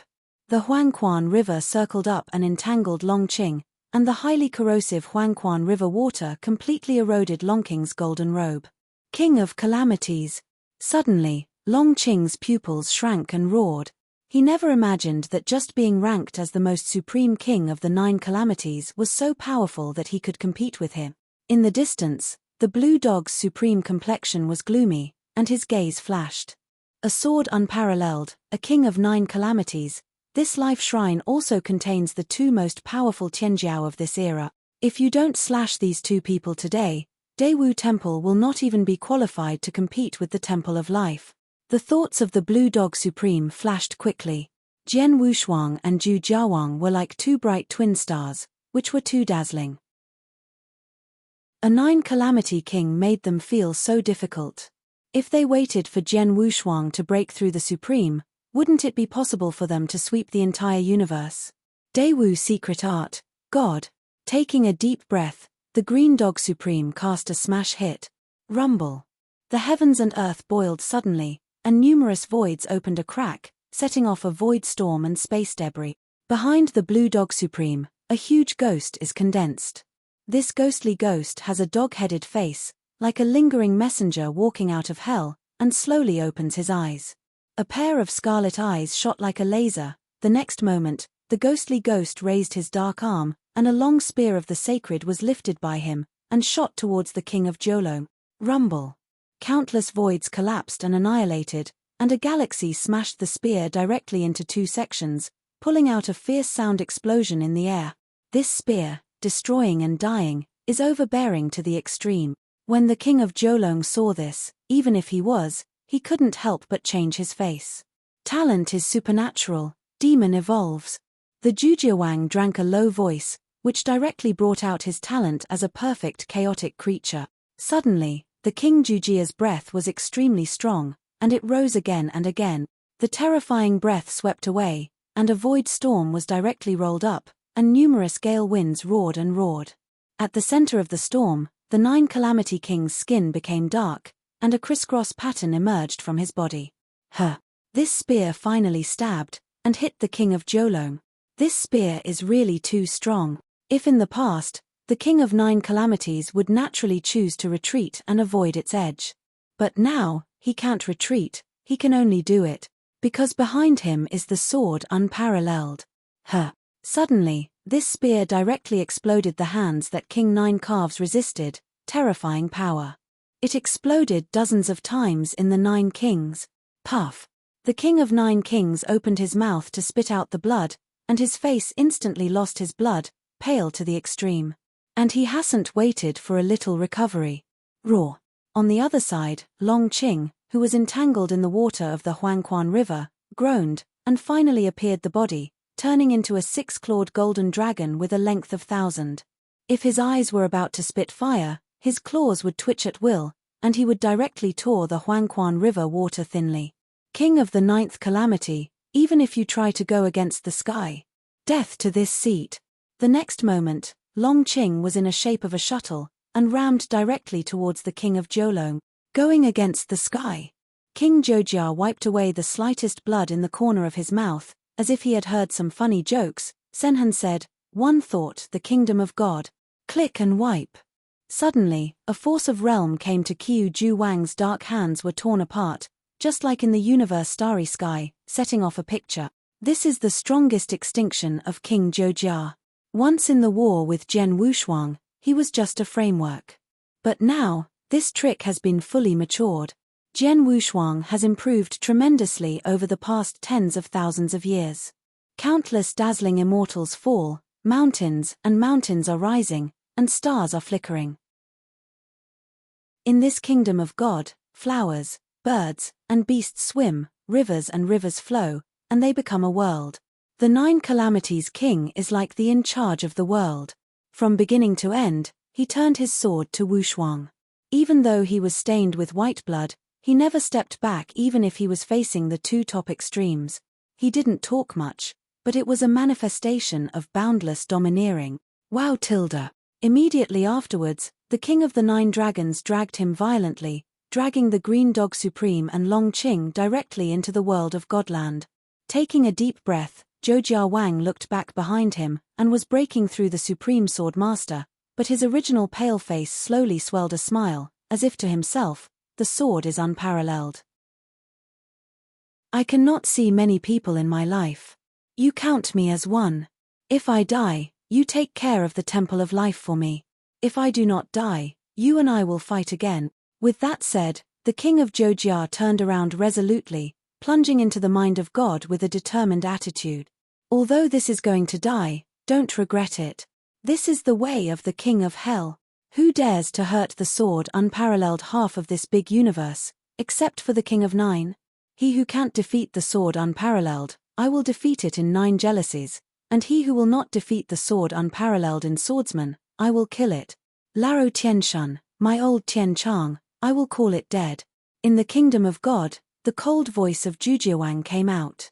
The Huangquan River circled up and entangled Longqing, and the highly corrosive Huangquan River water completely eroded Longqing's golden robe. King of Calamities. Suddenly, Longqing's pupils shrank and roared. He never imagined that just being ranked as the most supreme king of the 9 calamities was so powerful that he could compete with him. In the distance, the blue dog's supreme complexion was gloomy, and his gaze flashed. A sword unparalleled, a king of 9 calamities. This life shrine also contains the 2 most powerful Tianjiao of this era. If you don't slash these 2 people today, Daewu Temple will not even be qualified to compete with the Temple of Life. The thoughts of the Blue Dog Supreme flashed quickly. Jian Wushuang and Zhu Jiawang were like 2 bright twin stars, which were too dazzling. A 9 calamity king made them feel so difficult. If they waited for Jian Wushuang to break through the Supreme, wouldn't it be possible for them to sweep the entire universe? Daewu's secret art, God. Taking a deep breath, the Green Dog Supreme cast a smash hit. Rumble. The heavens and earth boiled suddenly, and numerous voids opened a crack, setting off a void storm and space debris. Behind the Blue Dog Supreme, a huge ghost is condensed. This ghostly ghost has a dog-headed face, like a lingering messenger walking out of hell, and slowly opens his eyes. A pair of scarlet eyes shot like a laser. The next moment, the ghostly ghost raised his dark arm, and a long spear of the sacred was lifted by him, and shot towards the king of Jolong. Rumble. Countless voids collapsed and annihilated, and a galaxy smashed the spear directly into 2 sections, pulling out a fierce sound explosion in the air. This spear, destroying and dying, is overbearing to the extreme. When the king of Jolong saw this, even if he couldn't help but change his face. Talent is supernatural, demon evolves. The Jujiawang drank a low voice, which directly brought out his talent as a perfect chaotic creature. Suddenly, the King Jujia's breath was extremely strong, and it rose again and again. The terrifying breath swept away, and a void storm was directly rolled up, and numerous gale winds roared and roared. At the center of the storm, the 9 Calamity King's skin became dark, and a crisscross pattern emerged from his body. This spear finally stabbed, and hit the King of Jolong. This spear is really too strong. If in the past, the King of 9 Calamities would naturally choose to retreat and avoid its edge. But now, he can't retreat, he can only do it, because behind him is the sword unparalleled. Suddenly, this spear directly exploded the hands that King 9 Calves resisted, terrifying power. It exploded dozens of times in the 9 kings. Puff. The King of 9 Kings opened his mouth to spit out the blood, and his face instantly lost his blood, pale to the extreme. And he hasn't waited for a little recovery. Roar. On the other side, Longqing, who was entangled in the water of the Huangquan River, groaned, and finally appeared the body, turning into a 6-clawed golden dragon with a length of 1,000. If his eyes were about to spit fire, his claws would twitch at will, and he would directly tore the Huangquan River water thinly. King of the 9th Calamity, even if you try to go against the sky. Death to this seat. The next moment, Longqing was in a shape of a shuttle, and rammed directly towards the King of Jolong. Going against the sky. King Jojia wiped away the slightest blood in the corner of his mouth, as if he had heard some funny jokes. Senhan said, "One thought, the kingdom of God." Click and wipe. Suddenly, a force of realm came to Qiu Ju Wang's dark hands were torn apart, just like in the universe starry sky, setting off a picture. This is the strongest extinction of King Jojia. Once in the war with Jian Wushuang, he was just a framework. But now, this trick has been fully matured. Jian Wushuang has improved tremendously over the past tens of thousands of years. Countless dazzling immortals fall, mountains are rising, and stars are flickering. In this kingdom of God, flowers, birds, and beasts swim, rivers and rivers flow, and they become a world. The Nine Calamities King is like the in charge of the world. From beginning to end, he turned his sword to Wushuang. Even though he was stained with white blood, he never stepped back even if he was facing the two top extremes. He didn't talk much, but it was a manifestation of boundless domineering. Wow tilde. Immediately afterwards, the king of the nine dragons dragged him violently, dragging the green dog supreme and Long Qing directly into the world of Godland. Taking a deep breath, Zhou Wang looked back behind him, and was breaking through the supreme sword master, but his original pale face slowly swelled a smile, as if to himself, the sword is unparalleled. I cannot see many people in my life. You count me as one. If I die, you take care of the temple of life for me. If I do not die, you and I will fight again. With that said, the king of Zhoujia turned around resolutely, plunging into the mind of God with a determined attitude. Although this is going to die, don't regret it. This is the way of the king of hell. Who dares to hurt the sword unparalleled half of this big universe, except for the king of nine? He who can't defeat the sword unparalleled, I will defeat it in 9 jealousies, and he who will not defeat the sword unparalleled in swordsman, I will kill it. Laro Tianshun, my old Tian Chang, I will call it dead. In the kingdom of God, the cold voice of Zhujiawang came out.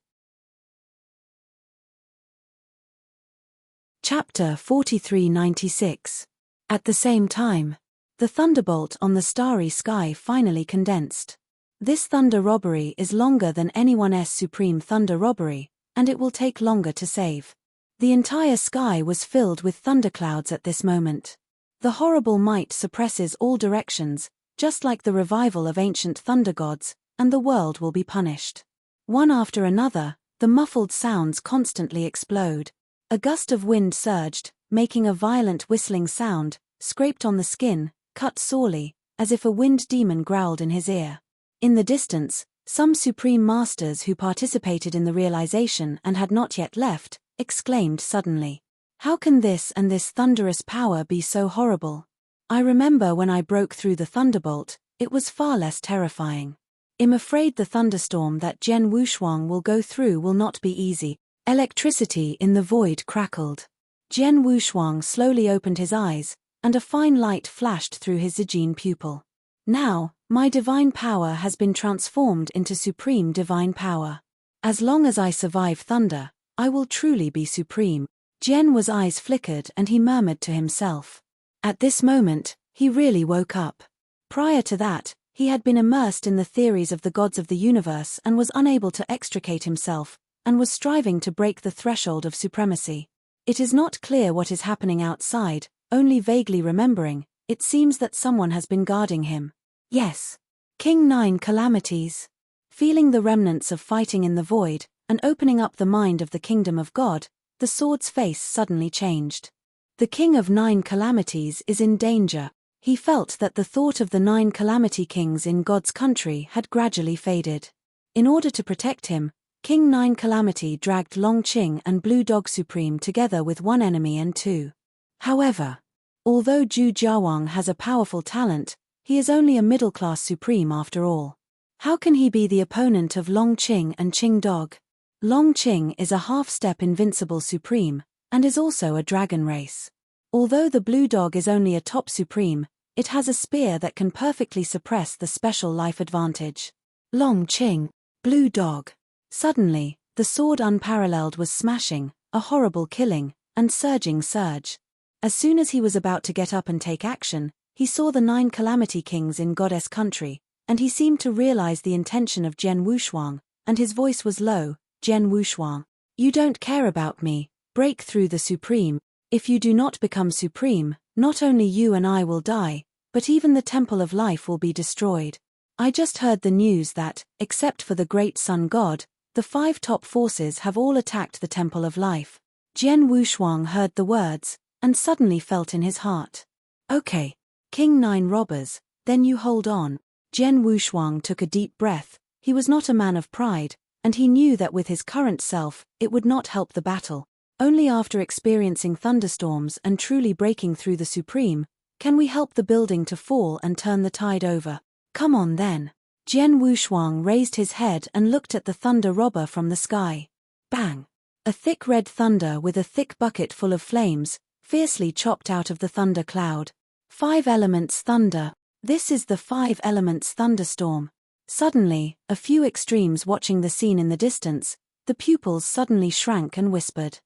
Chapter 4396. At the same time, the thunderbolt on the starry sky finally condensed. This thunder robbery is longer than anyone's supreme thunder robbery, and it will take longer to save. The entire sky was filled with thunderclouds at this moment. The horrible might suppresses all directions, just like the revival of ancient thunder gods, and the world will be punished. One after another, the muffled sounds constantly explode. A gust of wind surged, making a violent whistling sound, scraped on the skin, cut sorely, as if a wind demon growled in his ear. In the distance, some supreme masters who participated in the realization and had not yet left, exclaimed suddenly, "How can this and this thunderous power be so horrible? I remember when I broke through the thunderbolt, it was far less terrifying. I'm afraid the thunderstorm that Jian Wushuang will go through will not be easy." Electricity in the void crackled. Jian Wushuang slowly opened his eyes, and a fine light flashed through his Zijin pupil. Now, my divine power has been transformed into supreme divine power. As long as I survive thunder, I will truly be supreme. Jian's eyes flickered and he murmured to himself. At this moment, he really woke up. Prior to that, he had been immersed in the theories of the gods of the universe and was unable to extricate himself, and was striving to break the threshold of supremacy. It is not clear what is happening outside, only vaguely remembering, it seems that someone has been guarding him. Yes. King Nine Calamities. Feeling the remnants of fighting in the void, and opening up the mind of the kingdom of God, the sword's face suddenly changed. The king of Nine Calamities is in danger. He felt that the thought of the 9 calamity kings in God's country had gradually faded. In order to protect him, King Nine Calamity dragged Long Qing and Blue Dog Supreme together with one enemy and two. However, although Zhu Jiawang has a powerful talent, he is only a middle-class supreme after all. How can he be the opponent of Long Qing and Qing Dog? Long Qing is a half-step invincible supreme, and is also a dragon race. Although the Blue Dog is only a top supreme, it has a spear that can perfectly suppress the special life advantage. Long Qing, Blue Dog. Suddenly, the sword unparalleled was smashing, a horrible killing, and surging surge. As soon as he was about to get up and take action, he saw the 9 calamity kings in Goddess country, and he seemed to realize the intention of Jian Wushuang, and his voice was low. Jian Wushuang, you don't care about me, break through the supreme. If you do not become supreme, not only you and I will die, but even the temple of life will be destroyed. I just heard the news that, except for the great sun god, the 5 top forces have all attacked the temple of life. Jian Wushuang heard the words, and suddenly felt in his heart. Okay, King Nine robbers, then you hold on. Jian Wushuang took a deep breath. He was not a man of pride, and he knew that with his current self, it would not help the battle. Only after experiencing thunderstorms and truly breaking through the supreme, can we help the building to fall and turn the tide over. Come on then. Jian Wushuang raised his head and looked at the thunder robber from the sky. Bang! A thick red thunder with a thick bucket full of flames, fiercely chopped out of the thunder cloud. 5 elements thunder. This is the 5 elements thunderstorm. Suddenly, a few extremes watching the scene in the distance, the pupils suddenly shrank and whispered.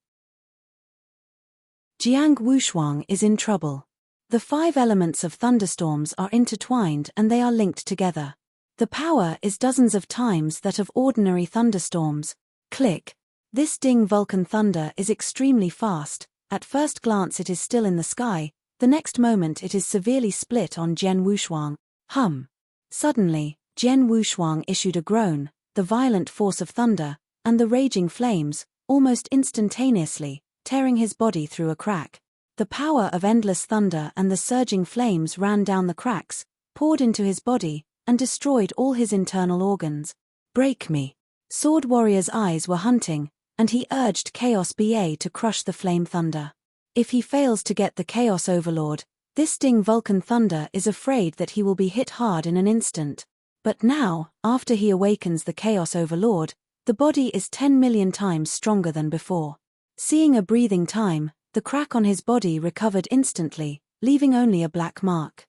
Jiang Wushuang is in trouble. The 5 elements of thunderstorms are intertwined and they are linked together. The power is dozens of times that of ordinary thunderstorms. Click. This Ding Vulcan thunder is extremely fast. At first glance it is still in the sky, the next moment it is severely split on Jian Wushuang. Hum. Suddenly, Jian Wushuang issued a groan, the violent force of thunder, and the raging flames, almost instantaneously, tearing his body through a crack. The power of endless thunder and the surging flames ran down the cracks, poured into his body, and destroyed all his internal organs. Break me. Sword Warrior's eyes were hunting, and he urged Chaos BA to crush the flame thunder. If he fails to get the Chaos Overlord, this Ding Vulcan thunder is afraid that he will be hit hard in an instant. But now, after he awakens the Chaos Overlord, the body is 10 million times stronger than before. Seeing a breathing time, the crack on his body recovered instantly, leaving only a black mark.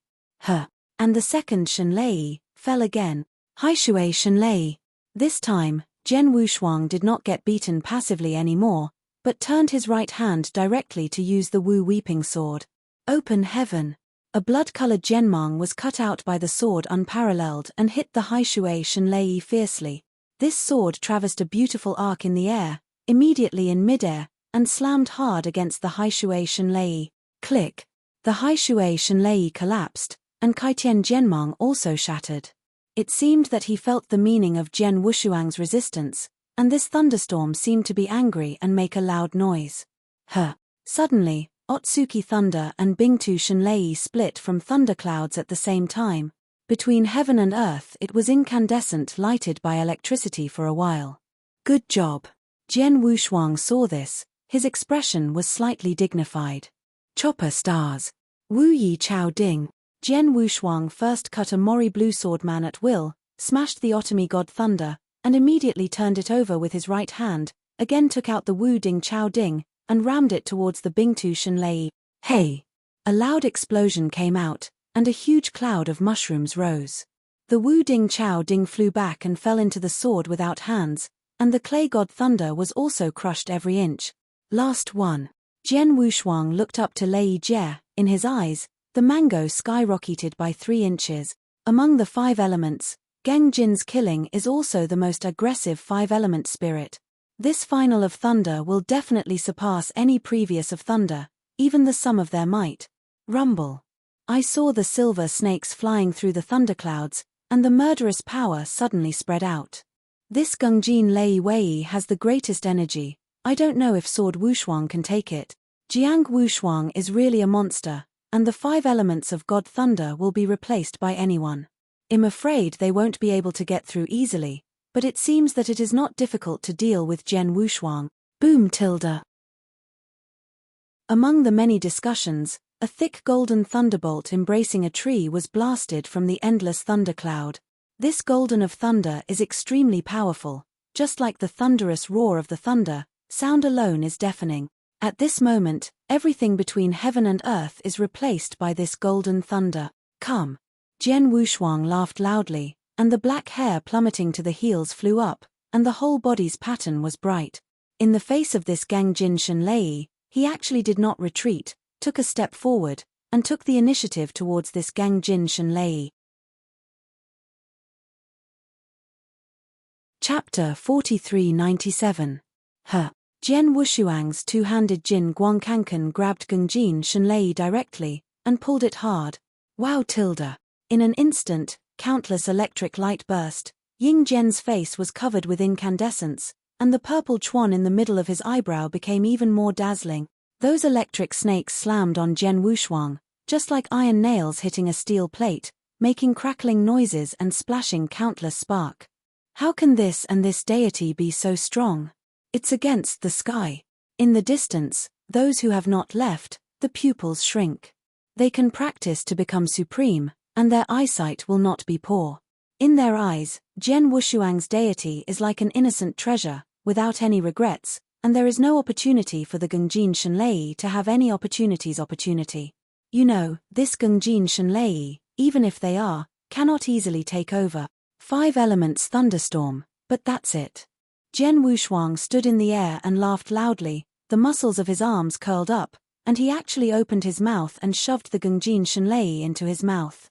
And the second Shenlei fell again. Haishui Shenlei. This time, Jian Wushuang did not get beaten passively anymore, but turned his right hand directly to use the Wu Weeping Sword. Open heaven. A blood-colored Jianmang was cut out by the sword unparalleled and hit the Haishui Shenlei fiercely. This sword traversed a beautiful arc in the air, immediately in midair, and slammed hard against the Haishui Shenlei. Click. The Haishui Shenlei collapsed, and Kaitian Jianmang also shattered. It seemed that he felt the meaning of Jian Wushuang's resistance, and this thunderstorm seemed to be angry and make a loud noise. Suddenly, Otsuki Thunder and Bingtu Shenlei split from thunderclouds at the same time. Between heaven and earth it was incandescent, lighted by electricity for a while. Good job. Jian Wushuang saw this. His expression was slightly dignified. Chopper stars. Wu Yi Chao Ding. Jian Wushuang first cut a Mori blue sword man at will, smashed the Otomi god Thunder, and immediately turned it over with his right hand, again took out the Wu Ding Chao Ding, and rammed it towards the Bingtu Shenlei. Hey! A loud explosion came out, and a huge cloud of mushrooms rose. The Wu Ding Chao Ding flew back and fell into the sword without hands, and the clay god Thunder was also crushed every inch. Last one. Jian Wushuang looked up to Lei Jie. In his eyes, the mango skyrocketed by 3 inches. Among the 5 elements, Geng Jin's killing is also the most aggressive 5-element spirit. This final of thunder will definitely surpass any previous of thunder, even the sum of their might. Rumble. I saw the silver snakes flying through the thunderclouds, and the murderous power suddenly spread out. This Gengjin Lei Wei has the greatest energy. I don't know if Sword Wushuang can take it. Jiang Wushuang is really a monster, and the 5 elements of God Thunder will be replaced by anyone. I'm afraid they won't be able to get through easily, but it seems that it is not difficult to deal with Jian Wushuang. Boom tilde. Among the many discussions, a thick golden thunderbolt embracing a tree was blasted from the endless thundercloud. This golden of thunder is extremely powerful. Just like the thunderous roar of the thunder, sound alone is deafening. At this moment, everything between heaven and earth is replaced by this golden thunder. Come. Jian Wushuang laughed loudly, and the black hair plummeting to the heels flew up, and the whole body's pattern was bright. In the face of this Gengjin Shenlei, he actually did not retreat, took a step forward, and took the initiative towards this Gengjin Shenlei. Chapter 4397. Jian Wushuang's two-handed Jin Guangkankan grabbed Gengjin Shenlei directly, and pulled it hard. Wow tilde. In an instant, countless electric light burst. Ying Jian's face was covered with incandescence, and the purple chuan in the middle of his eyebrow became even more dazzling. Those electric snakes slammed on Jian Wushuang, just like iron nails hitting a steel plate, making crackling noises and splashing countless spark. How can this and this deity be so strong? It's against the sky. In the distance, those who have not left, the pupils shrink. They can practice to become supreme, and their eyesight will not be poor. In their eyes, Jian Wushuang's deity is like an innocent treasure, without any regrets, and there is no opportunity for the Gengjin Shenlei to have any opportunity. You know, this Gengjin Shenlei, even if they are, cannot easily take over. 5 elements thunderstorm, but that's it. Jian Wushuang stood in the air and laughed loudly, the muscles of his arms curled up, and he actually opened his mouth and shoved the Gengjin Shenlei into his mouth.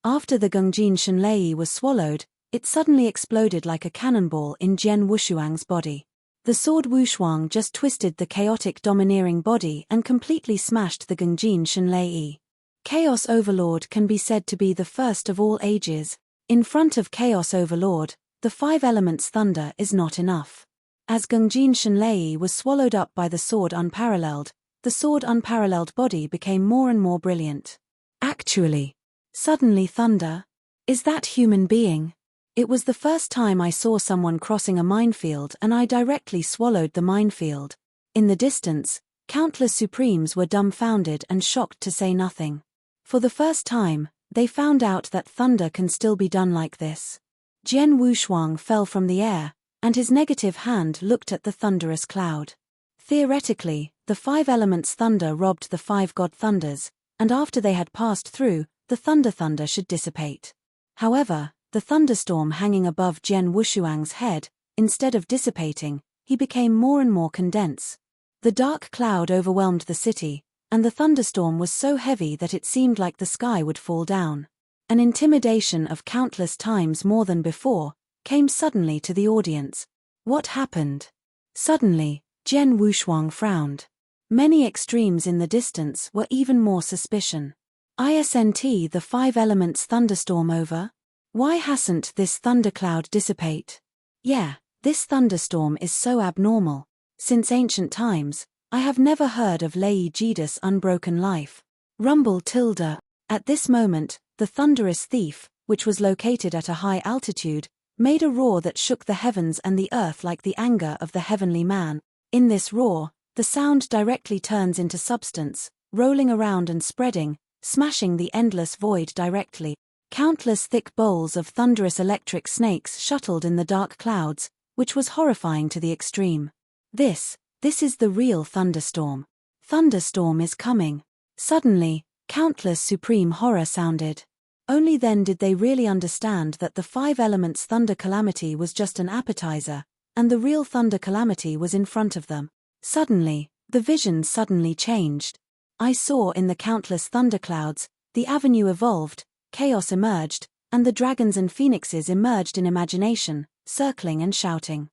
After the Gengjin Shenlei was swallowed, it suddenly exploded like a cannonball in Jian Wushuang's body. The sword Wushuang just twisted the chaotic domineering body and completely smashed the Gengjin Shenlei. Chaos Overlord can be said to be the first of all ages. In front of Chaos Overlord, the 5 elements thunder is not enough. As Gengjin Shenlei was swallowed up by the sword Unparalleled, the sword Unparalleled body became more and more brilliant. Actually, suddenly thunder? Is that human being? It was the first time I saw someone crossing a minefield and I directly swallowed the minefield. In the distance, countless supremes were dumbfounded and shocked to say nothing. For the first time, they found out that thunder can still be done like this. Jian Wushuang fell from the air, and his negative hand looked at the thunderous cloud. Theoretically, the 5 elements thunder robbed the 5 god thunders, and after they had passed through, the thunder should dissipate. However, the thunderstorm hanging above Jian Wushuang's head, instead of dissipating, he became more and more condensed. The dark cloud overwhelmed the city, and the thunderstorm was so heavy that it seemed like the sky would fall down. An intimidation of countless times more than before came suddenly to the audience. What happened? Suddenly, Jian Wushuang frowned. Many extremes in the distance were even more suspicion. Isn't the 5 elements thunderstorm over? Why hasn't this thundercloud dissipate? Yeah, this thunderstorm is so abnormal. Since ancient times, I have never heard of Lei Jida's unbroken life. Rumble tilde. At this moment, the thunderous thief, which was located at a high altitude, made a roar that shook the heavens and the earth like the anger of the heavenly man. In this roar, the sound directly turns into substance, rolling around and spreading, smashing the endless void directly. Countless thick bowls of thunderous electric snakes shuttled in the dark clouds, which was horrifying to the extreme. This is the real thunderstorm. Thunderstorm is coming. Suddenly, countless supreme horror sounded. Only then did they really understand that the 5 elements thunder calamity was just an appetizer, and the real thunder calamity was in front of them. Suddenly, the vision suddenly changed. I saw in the countless thunderclouds, the avenue evolved, chaos emerged, and the dragons and phoenixes emerged in imagination, circling and shouting.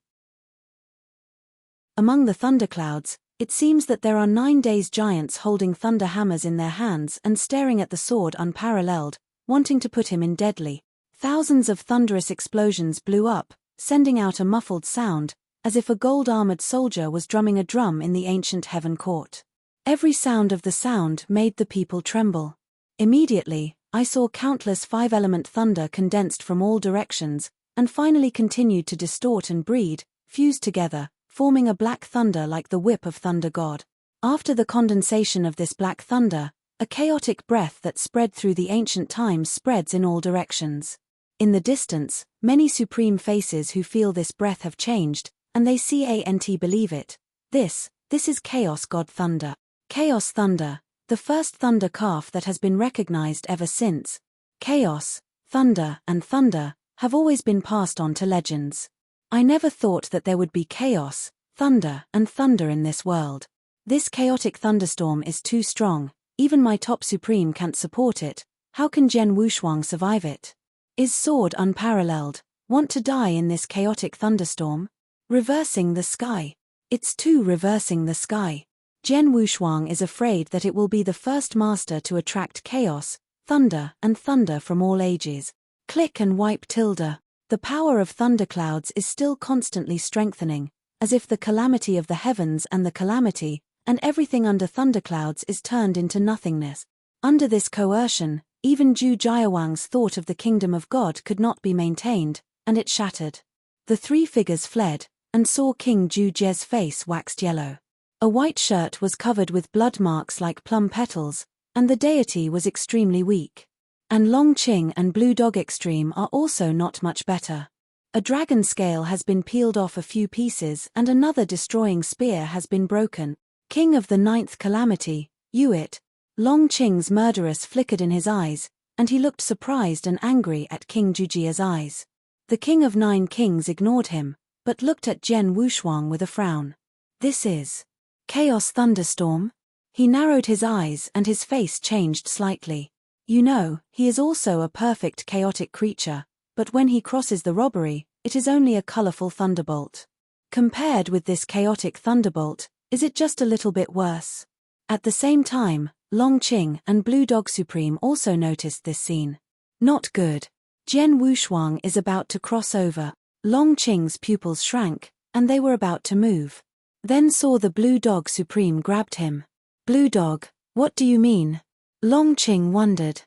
Among the thunderclouds, it seems that there are 9 days giants holding thunder hammers in their hands and staring at the sword Unparalleled, wanting to put him in deadly. Thousands of thunderous explosions blew up, sending out a muffled sound, as if a gold-armored soldier was drumming a drum in the ancient heaven court. Every sound of the sound made the people tremble. Immediately, I saw countless 5-element thunder condensed from all directions, and finally continued to distort and breed, fused together, forming a black thunder like the whip of Thunder God. After the condensation of this black thunder, a chaotic breath that spread through the ancient times spreads in all directions. In the distance, many supreme faces who feel this breath have changed, and they can't believe it. This is Chaos God Thunder. Chaos Thunder, the first thunder calf that has been recognized ever since. Chaos, thunder, and thunder have always been passed on to legends. I never thought that there would be chaos, thunder, and thunder in this world. This chaotic thunderstorm is too strong, even my top supreme can't support it. How can Jian Wushuang survive it? Is sword Unparalleled want to die in this chaotic thunderstorm? Reversing the sky. It's too reversing the sky. Jian Wushuang is afraid that it will be the first master to attract chaos, thunder, and thunder from all ages. Click and wipe tilde. The power of thunderclouds is still constantly strengthening, as if the calamity of the heavens and the calamity, and everything under thunderclouds is turned into nothingness. Under this coercion, Even Zhu Jiawang's thought of the kingdom of God could not be maintained, and it shattered. The three figures fled, and saw King Zhu Jie's face waxed yellow. A white shirt was covered with blood marks like plum petals, and the deity was extremely weak. And Long Qing and Blue Dog Extreme are also not much better. A dragon scale has been peeled off a few pieces and another destroying spear has been broken. King of the ninth calamity, Yuit. Long Qing's murderous flickered in his eyes, and he looked surprised and angry at King Zhujia's eyes. The King of Nine Kings ignored him, but looked at Zhen Wushuang with a frown. This is Chaos Thunderstorm? He narrowed his eyes and his face changed slightly. You know, he is also a perfect chaotic creature, but when he crosses the robbery, it is only a colorful thunderbolt. Compared with this chaotic thunderbolt, is it just a little bit worse? At the same time, Long Qing and Blue Dog Supreme also noticed this scene. Not good. Zhen Wushuang is about to cross over. Long Qing's pupils shrank, and they were about to move. Then saw the Blue Dog Supreme grabbed him. Blue Dog, what do you mean? Long Qing wondered.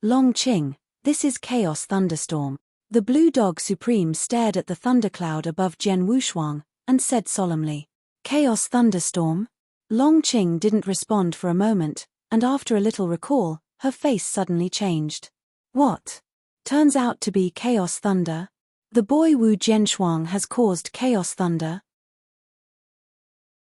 Long Qing, this is Chaos Thunderstorm. The Blue Dog Supreme stared at the thundercloud above Zhen Wushuang, and said solemnly. Chaos Thunderstorm? Long Qing didn't respond for a moment, and after a little recall, her face suddenly changed. What? Turns out to be Chaos Thunder? The boy Wu Zhenshuang has caused Chaos Thunder?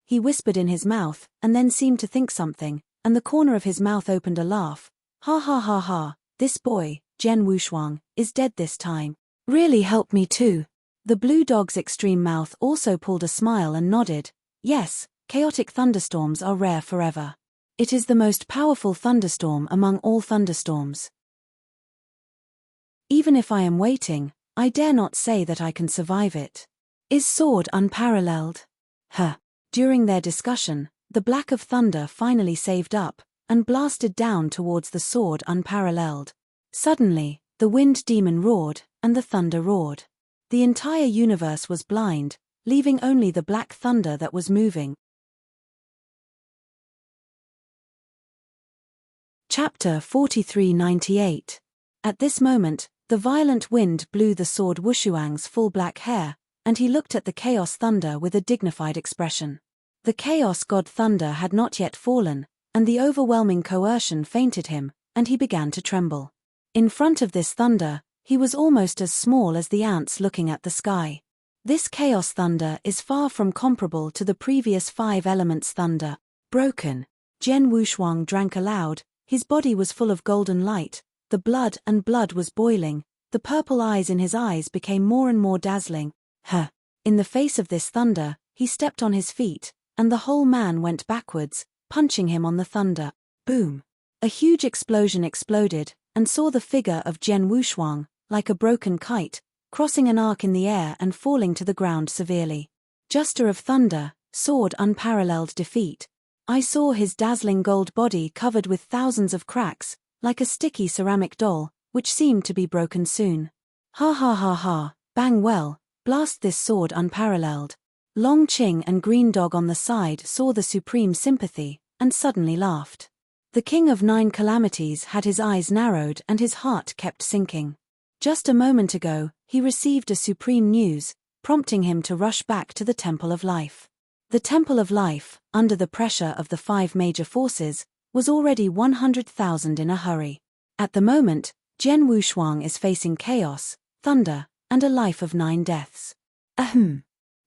He whispered in his mouth, and then seemed to think something, and the corner of his mouth opened a laugh. Ha ha ha ha, this boy, Zhen Wushuang, is dead this time. Really help me too. The Blue Dog's extreme mouth also pulled a smile and nodded. Yes, chaotic thunderstorms are rare forever. It is the most powerful thunderstorm among all thunderstorms. Even if I am waiting, I dare not say that I can survive it. Is sword unparalleled? Huh. During their discussion, the black of thunder finally saved up, and blasted down towards the sword unparalleled. Suddenly, the wind demon roared, and the thunder roared. The entire universe was blind, leaving only the black thunder that was moving. Chapter 4398. At this moment, the violent wind blew the sword Wushuang's full black hair, and he looked at the chaos thunder with a dignified expression. The chaos god thunder had not yet fallen, and the overwhelming coercion fainted him, and he began to tremble. In front of this thunder, he was almost as small as the ants looking at the sky. This chaos thunder is far from comparable to the previous 5 elements thunder. Broken. Zhen Wushuang drank aloud, his body was full of golden light, the blood was boiling, the purple eyes in his eyes became more and more dazzling. In the face of this thunder, he stepped on his feet, and the whole man went backwards, punching him on the thunder. Boom! A huge explosion exploded, and saw the figure of Zhen Wushuang, like a broken kite, crossing an arc in the air and falling to the ground severely. Juster of thunder, sword unparalleled defeat. I saw his dazzling gold body covered with thousands of cracks, like a sticky ceramic doll, which seemed to be broken soon. Ha ha ha ha, bang well, blast this sword unparalleled. Long Qing and Green Dog on the side saw the supreme sympathy, and suddenly laughed. The King of Nine Calamities had his eyes narrowed and his heart kept sinking. Just a moment ago, he received a supreme news, prompting him to rush back to the Temple of Life. The Temple of Life, under the pressure of the 5 major forces, was already 100,000 in a hurry. At the moment, Zhen Wushuang is facing chaos, thunder, and a life of 9 deaths. Ahem.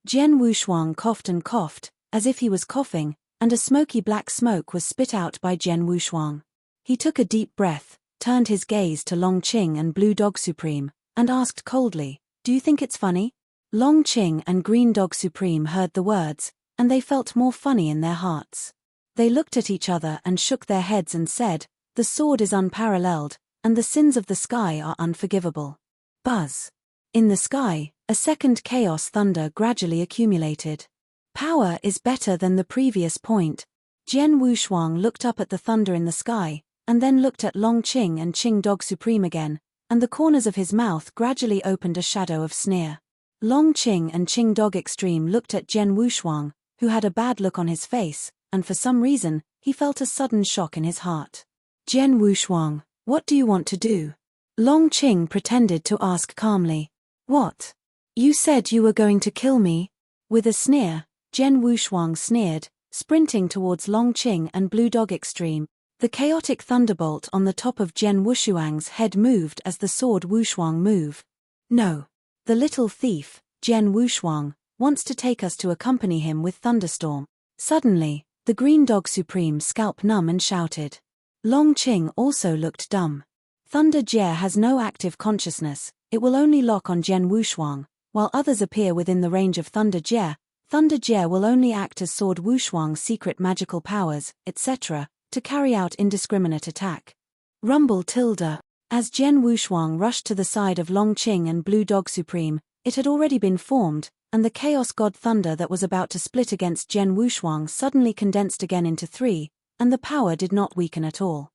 Zhen Wushuang coughed, as if he was coughing, and a smoky black smoke was spit out by Zhen Wushuang. He took a deep breath, turned his gaze to Long Qing and Blue Dog Supreme, and asked coldly, "Do you think it's funny?" Long Qing and Green Dog Supreme heard the words, and they felt more funny in their hearts. They looked at each other and shook their heads and said, "The sword is unparalleled, and the sins of the sky are unforgivable." Buzz. In the sky, a second chaos thunder gradually accumulated. Power is better than the previous point. Zhen Wushuang looked up at the thunder in the sky, and then looked at Long Qing and Qing Dog Supreme again, and the corners of his mouth gradually opened a shadow of sneer. Long Qing and Qing Dog Extreme looked at Zhen Wushuang, who had a bad look on his face, and for some reason, he felt a sudden shock in his heart. Zhen Wushuang, What do you want to do? Long Qing pretended to ask calmly. What? You said you were going to kill me? With a sneer, Jen Wushuang sneered, sprinting towards Long Qing and Blue Dog Extreme. The chaotic thunderbolt on the top of Jen Wushuang's head moved as the sword Wushuang moved. No. The little thief, Jen Wushuang, wants to take us to accompany him with thunderstorm. Suddenly, the Green Dog Supreme scalp numb and shouted. Long Qing also looked dumb. Thunder Jie has no active consciousness, it will only lock on Jen Wushuang, while others appear within the range of Thunder Jie. Thunder Jie will only act as Sword Wushuang's secret magical powers, etc., to carry out indiscriminate attack. Rumble tilde. As Jen Wushuang rushed to the side of Long Qing and Blue Dog Supreme, it had already been formed, and the Chaos God Thunder that was about to split against Jen Wushuang suddenly condensed again into three, and the power did not weaken at all.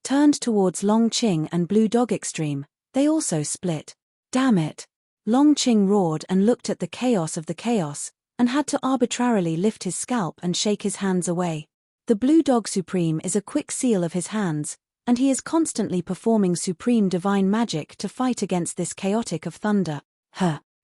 Turned towards Long Qing and Blue Dog Extreme, they also split. Damn it! Long Qing roared and looked at the chaos of the chaos, and had to arbitrarily lift his scalp and shake his hands away. The Blue Dog Supreme is a quick seal of his hands, and he is constantly performing supreme divine magic to fight against this chaotic of thunder.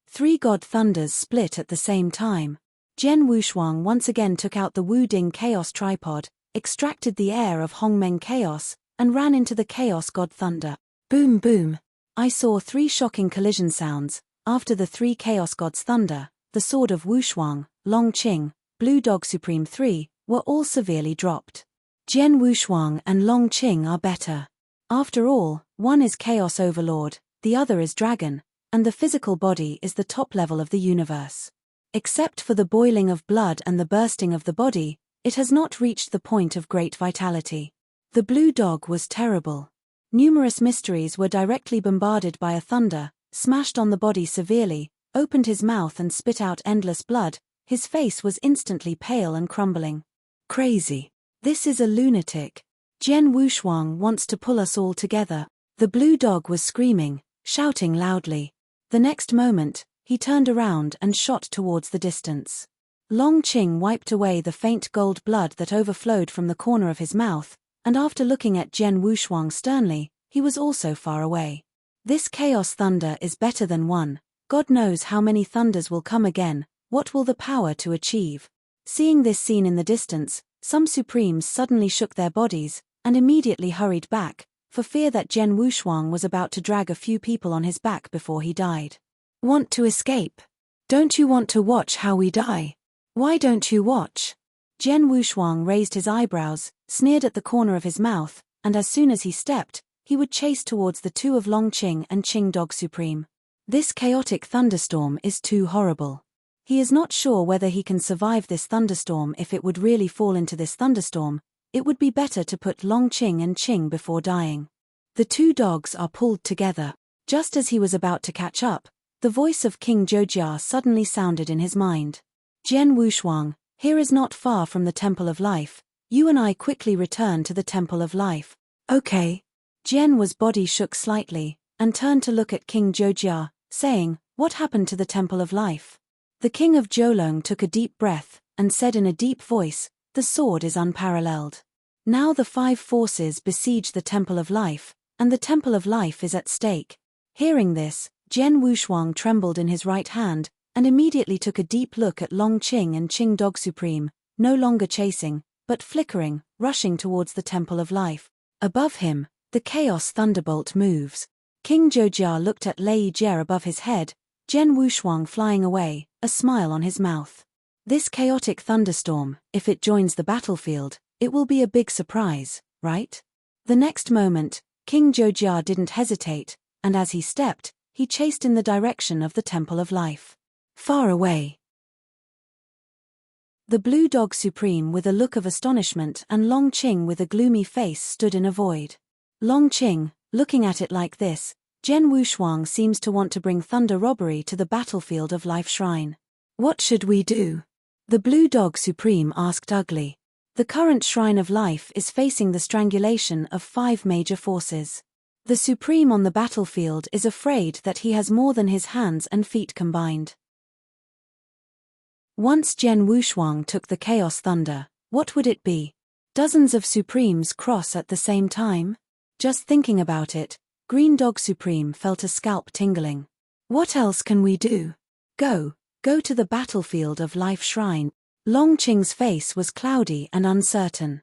Three God Thunders split at the same time. Jen Wushuang once again took out the Wu Ding Chaos Tripod, extracted the air of Hongmeng Chaos, and ran into the Chaos God Thunder. Boom boom. I saw three shocking collision sounds. After the three Chaos Gods Thunder, the sword of Wushuang, Long Qing, Blue Dog Supreme 3, were all severely dropped. Jen Wushuang and Long Qing are better. After all, one is Chaos Overlord, the other is Dragon, and the physical body is the top level of the universe. Except for the boiling of blood and the bursting of the body, it has not reached the point of great vitality. The Blue Dog was terrible. Numerous mysteries were directly bombarded by a thunder, smashed on the body severely, opened his mouth and spit out endless blood. His face was instantly pale and crumbling. Crazy. This is a lunatic. Jen Wushuang wants to pull us all together. The Blue Dog was screaming, shouting loudly. The next moment, he turned around and shot towards the distance. Long Qing wiped away the faint gold blood that overflowed from the corner of his mouth, and after looking at Jen Wushuang sternly, he was also far away. This Chaos Thunder is better than one. God knows how many thunders will come again. What will the power to achieve? Seeing this scene in the distance, some Supremes suddenly shook their bodies, and immediately hurried back, for fear that Jen Wushuang was about to drag a few people on his back before he died. Want to escape? Don't you want to watch how we die? Why don't you watch? Jen Wushuang raised his eyebrows, sneered at the corner of his mouth, and as soon as he stepped, he would chase towards the two of Long Qing and Qing Dog Supreme. This chaotic thunderstorm is too horrible. He is not sure whether he can survive this thunderstorm. If it would really fall into this thunderstorm, it would be better to put Long Qing and Qing before dying. The two dogs are pulled together. Just as he was about to catch up, the voice of King Zhoujia suddenly sounded in his mind. Jen Wushuang, here is not far from the Temple of Life. You and I quickly return to the Temple of Life. Okay. Jen's body shook slightly, and turned to look at King Zhoujia, saying, What happened to the Temple of Life? The King of Zhoulong took a deep breath, and said in a deep voice, The sword is unparalleled. Now the five forces besiege the Temple of Life, and the Temple of Life is at stake. Hearing this, Jen Wushuang trembled in his right hand, and immediately took a deep look at Long Qing and Qing Dog Supreme, no longer chasing, but flickering, rushing towards the Temple of Life. Above him, the Chaos Thunderbolt moves. King Zhoujia looked at Lei Jie above his head, Jen Wushuang flying away, a smile on his mouth. This chaotic thunderstorm, if it joins the battlefield, it will be a big surprise, right? The next moment, King Zhoujia didn't hesitate, and as he stepped, he chased in the direction of the Temple of Life. Far away. The Blue Dog Supreme with a look of astonishment and Long Qing with a gloomy face stood in a void. Long Qing, looking at it like this, Jen Wushuang seems to want to bring thunder robbery to the battlefield of Life Shrine. What should we do? The Blue Dog Supreme asked ugly. The current Shrine of Life is facing the strangulation of 5 major forces. The Supreme on the battlefield is afraid that he has more than his hands and feet combined. Once Jen Wushuang took the Chaos Thunder, what would it be? Dozens of Supremes cross at the same time? Just thinking about it, Green Dog Supreme felt a scalp tingling. What else can we do? Go to the battlefield of Life Shrine. Long Qing's face was cloudy and uncertain.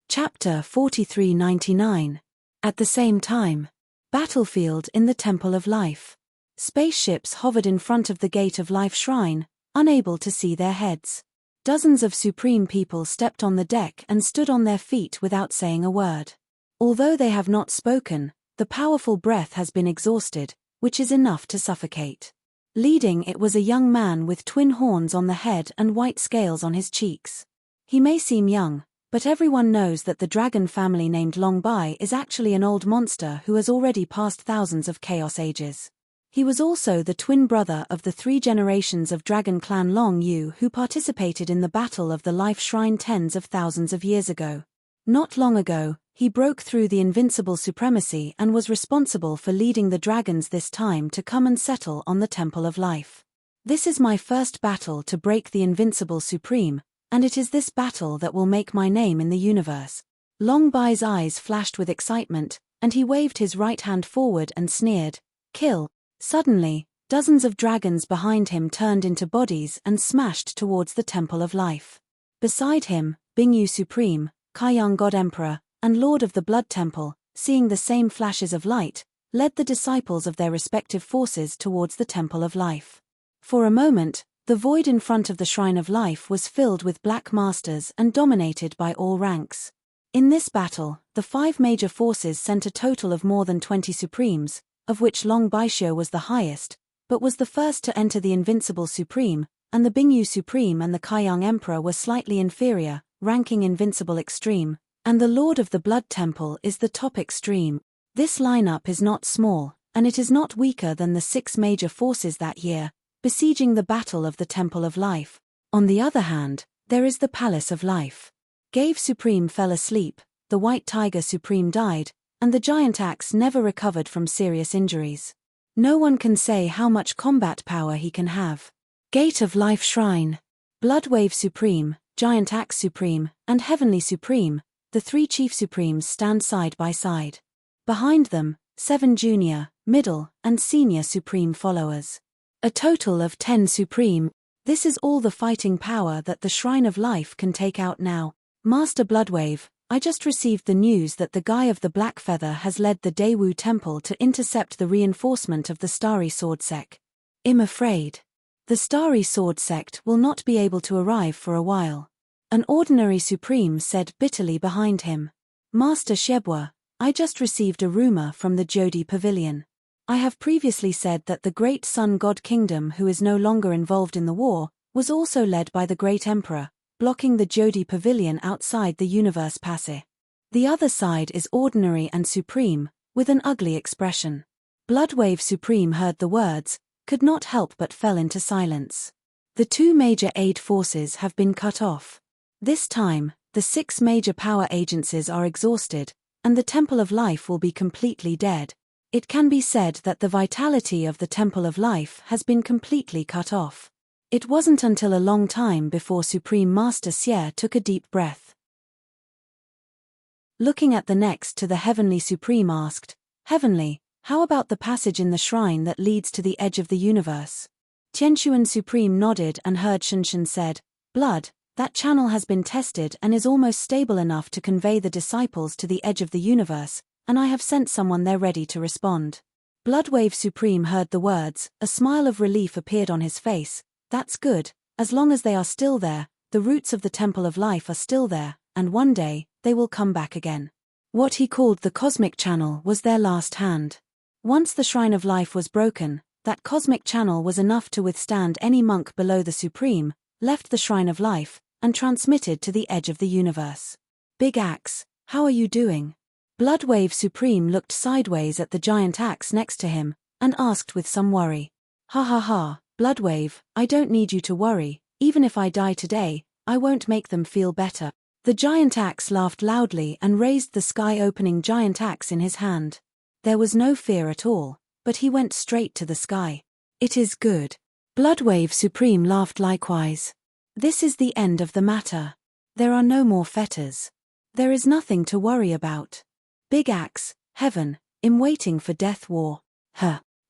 Chapter 4399. At the same time. Battlefield in the Temple of Life. Spaceships hovered in front of the gate of Life Shrine, unable to see their heads. Dozens of Supreme people stepped on the deck and stood on their feet without saying a word. Although they have not spoken, the powerful breath has been exhausted, which is enough to suffocate. Leading it was a young man with twin horns on the head and white scales on his cheeks. He may seem young, but everyone knows that the dragon family named Long Bai is actually an old monster who has already passed thousands of chaos ages. He was also the twin brother of the 3 generations of Dragon Clan Long Yu who participated in the Battle of the Life Shrine tens of thousands of years ago. Not long ago, he broke through the invincible supremacy and was responsible for leading the dragons this time to come and settle on the Temple of Life. This is my first battle to break the invincible supreme, and it is this battle that will make my name in the universe. Long Bai's eyes flashed with excitement, and he waved his right hand forward and sneered, "Kill." Suddenly, dozens of dragons behind him turned into bodies and smashed towards the Temple of Life. Beside him, Bingyu Supreme, Kaiyang God Emperor, and Lord of the Blood Temple, seeing the same flashes of light, led the disciples of their respective forces towards the Temple of Life. For a moment, the void in front of the Shrine of Life was filled with black masters and dominated by all ranks. In this battle, the 5 major forces sent a total of more than 20 Supremes, of which Long Baishio was the highest, but was the first to enter the Invincible Supreme, and the Bingyu Supreme and the Kaiyang Emperor were slightly inferior, ranking Invincible Extreme, and the Lord of the Blood Temple is the top extreme. This lineup is not small, and it is not weaker than the 6 major forces that year, besieging the Battle of the Temple of Life. On the other hand, there is the Palace of Life. Gave Supreme fell asleep, the White Tiger Supreme died, and the Giant Axe never recovered from serious injuries. No one can say how much combat power he can have. Gate of Life Shrine. Bloodwave Supreme, Giant Axe Supreme, and Heavenly Supreme, the 3 Chief Supremes stand side by side. Behind them, 7 Junior, Middle, and Senior Supreme followers. A total of 10 Supreme. This is all the fighting power that the Shrine of Life can take out now. Master Bloodwave, I just received the news that the guy of the Black Feather has led the Daewoo Temple to intercept the reinforcement of the Starry Sword Sect. I'm afraid. The Starry Sword Sect will not be able to arrive for a while. An ordinary Supreme said bitterly behind him. Master Shebwa, I just received a rumor from the Jodi Pavilion. I have previously said that the Great Sun God Kingdom, who is no longer involved in the war, was also led by the Great Emperor, blocking the Jodi Pavilion outside the Universe Passage. The other side is ordinary and supreme, with an ugly expression. Bloodwave Supreme heard the words, could not help but fell into silence. The 2 major aid forces have been cut off. This time, the 6 major power agencies are exhausted, and the Temple of Life will be completely dead. It can be said that the vitality of the Temple of Life has been completely cut off. It wasn't until a long time before Supreme Master Xie took a deep breath. Looking at the next to the Heavenly Supreme asked, Heavenly, how about the passage in the shrine that leads to the edge of the universe? Tianshuan Supreme nodded and heard Shunshan said, Blood, that channel has been tested and is almost stable enough to convey the disciples to the edge of the universe, and I have sent someone there ready to respond. Bloodwave Supreme heard the words, a smile of relief appeared on his face. That's good, as long as they are still there, the roots of the Temple of Life are still there, and one day, they will come back again. What he called the cosmic channel was their last hand. Once the Shrine of Life was broken, that cosmic channel was enough to withstand any monk below the Supreme, left the Shrine of Life, and transmitted to the edge of the universe. Big Axe, how are you doing? Bloodwave Supreme looked sideways at the giant axe next to him, and asked with some worry. Ha ha ha. Bloodwave, I don't need you to worry, even if I die today, I won't make them feel better. The giant axe laughed loudly and raised the sky-opening giant axe in his hand. There was no fear at all, but he went straight to the sky. It is good. Bloodwave Supreme laughed likewise. This is the end of the matter. There are no more fetters. There is nothing to worry about. Big Axe, heaven, in waiting for death war.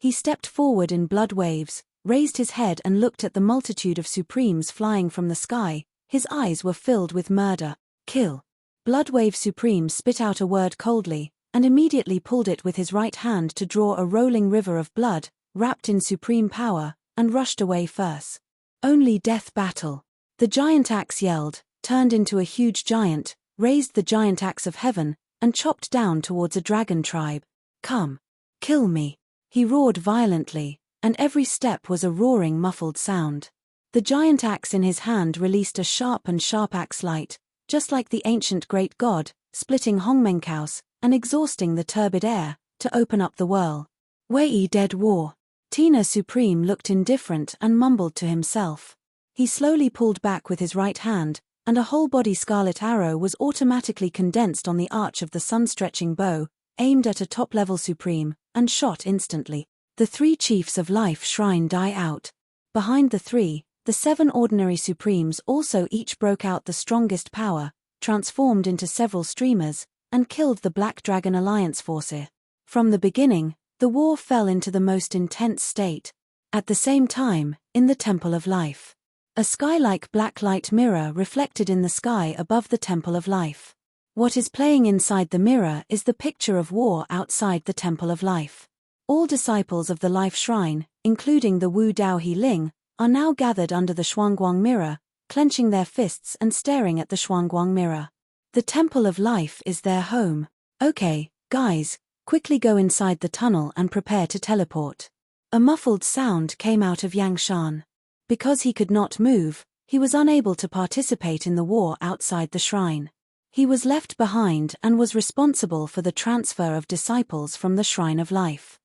He stepped forward in blood waves, raised his head and looked at the multitude of Supremes flying from the sky. His eyes were filled with murder. Kill. Bloodwave Supreme spit out a word coldly, and immediately pulled it with his right hand to draw a rolling river of blood, wrapped in supreme power, and rushed away first. Only death battle. The giant axe yelled, turned into a huge giant, raised the giant axe of heaven, and chopped down towards a dragon tribe. Come. Kill me. He roared violently, and every step was a roaring muffled sound. The giant axe in his hand released a sharp axe light, just like the ancient great god, splitting Hongmenkaus, and exhausting the turbid air, to open up the whirl. Wei dead war. Tina Supreme looked indifferent and mumbled to himself. He slowly pulled back with his right hand, and a whole-body scarlet arrow was automatically condensed on the arch of the sun-stretching bow, aimed at a top-level Supreme, and shot instantly. The 3 chiefs of life shrine die out. Behind the 3, the 7 ordinary Supremes also each broke out the strongest power, transformed into several streamers, and killed the Black Dragon Alliance forces. From the beginning, the war fell into the most intense state. At the same time, in the Temple of Life, a sky-like black light mirror reflected in the sky above the Temple of Life. What is playing inside the mirror is the picture of war outside the Temple of Life. All disciples of the Life Shrine, including the Wu Dao He Ling, are now gathered under the Shuangguang mirror, clenching their fists and staring at the Shuangguang mirror. The Temple of Life is their home. Okay, guys, quickly go inside the tunnel and prepare to teleport. A muffled sound came out of Yang Shan. Because he could not move, he was unable to participate in the war outside the shrine. He was left behind and was responsible for the transfer of disciples from the Shrine of Life.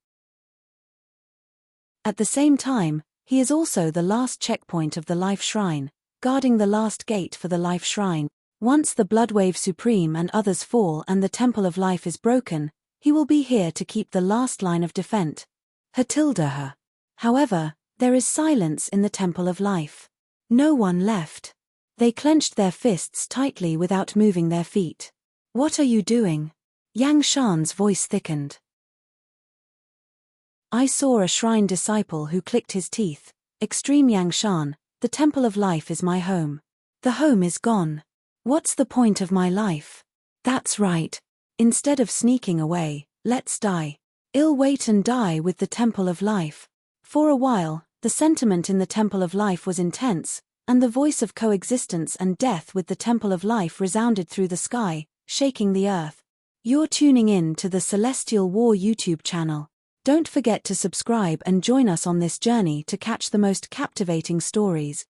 At the same time, he is also the last checkpoint of the Life Shrine, guarding the last gate for the Life Shrine. Once the Bloodwave Supreme and others fall and the Temple of Life is broken, he will be here to keep the last line of defense. However, there is silence in the Temple of Life. No one left. They clenched their fists tightly without moving their feet. What are you doing? Yang Shan's voice thickened. I saw a shrine disciple who clicked his teeth. Extreme Yang Shan, the Temple of Life is my home. The home is gone. What's the point of my life? That's right. Instead of sneaking away, let's die. I'll wait and die with the Temple of Life. For a while, the sentiment in the Temple of Life was intense, and the voice of coexistence and death with the Temple of Life resounded through the sky, shaking the earth. You're tuning in to the Celestial War YouTube channel. Don't forget to subscribe and join us on this journey to catch the most captivating stories.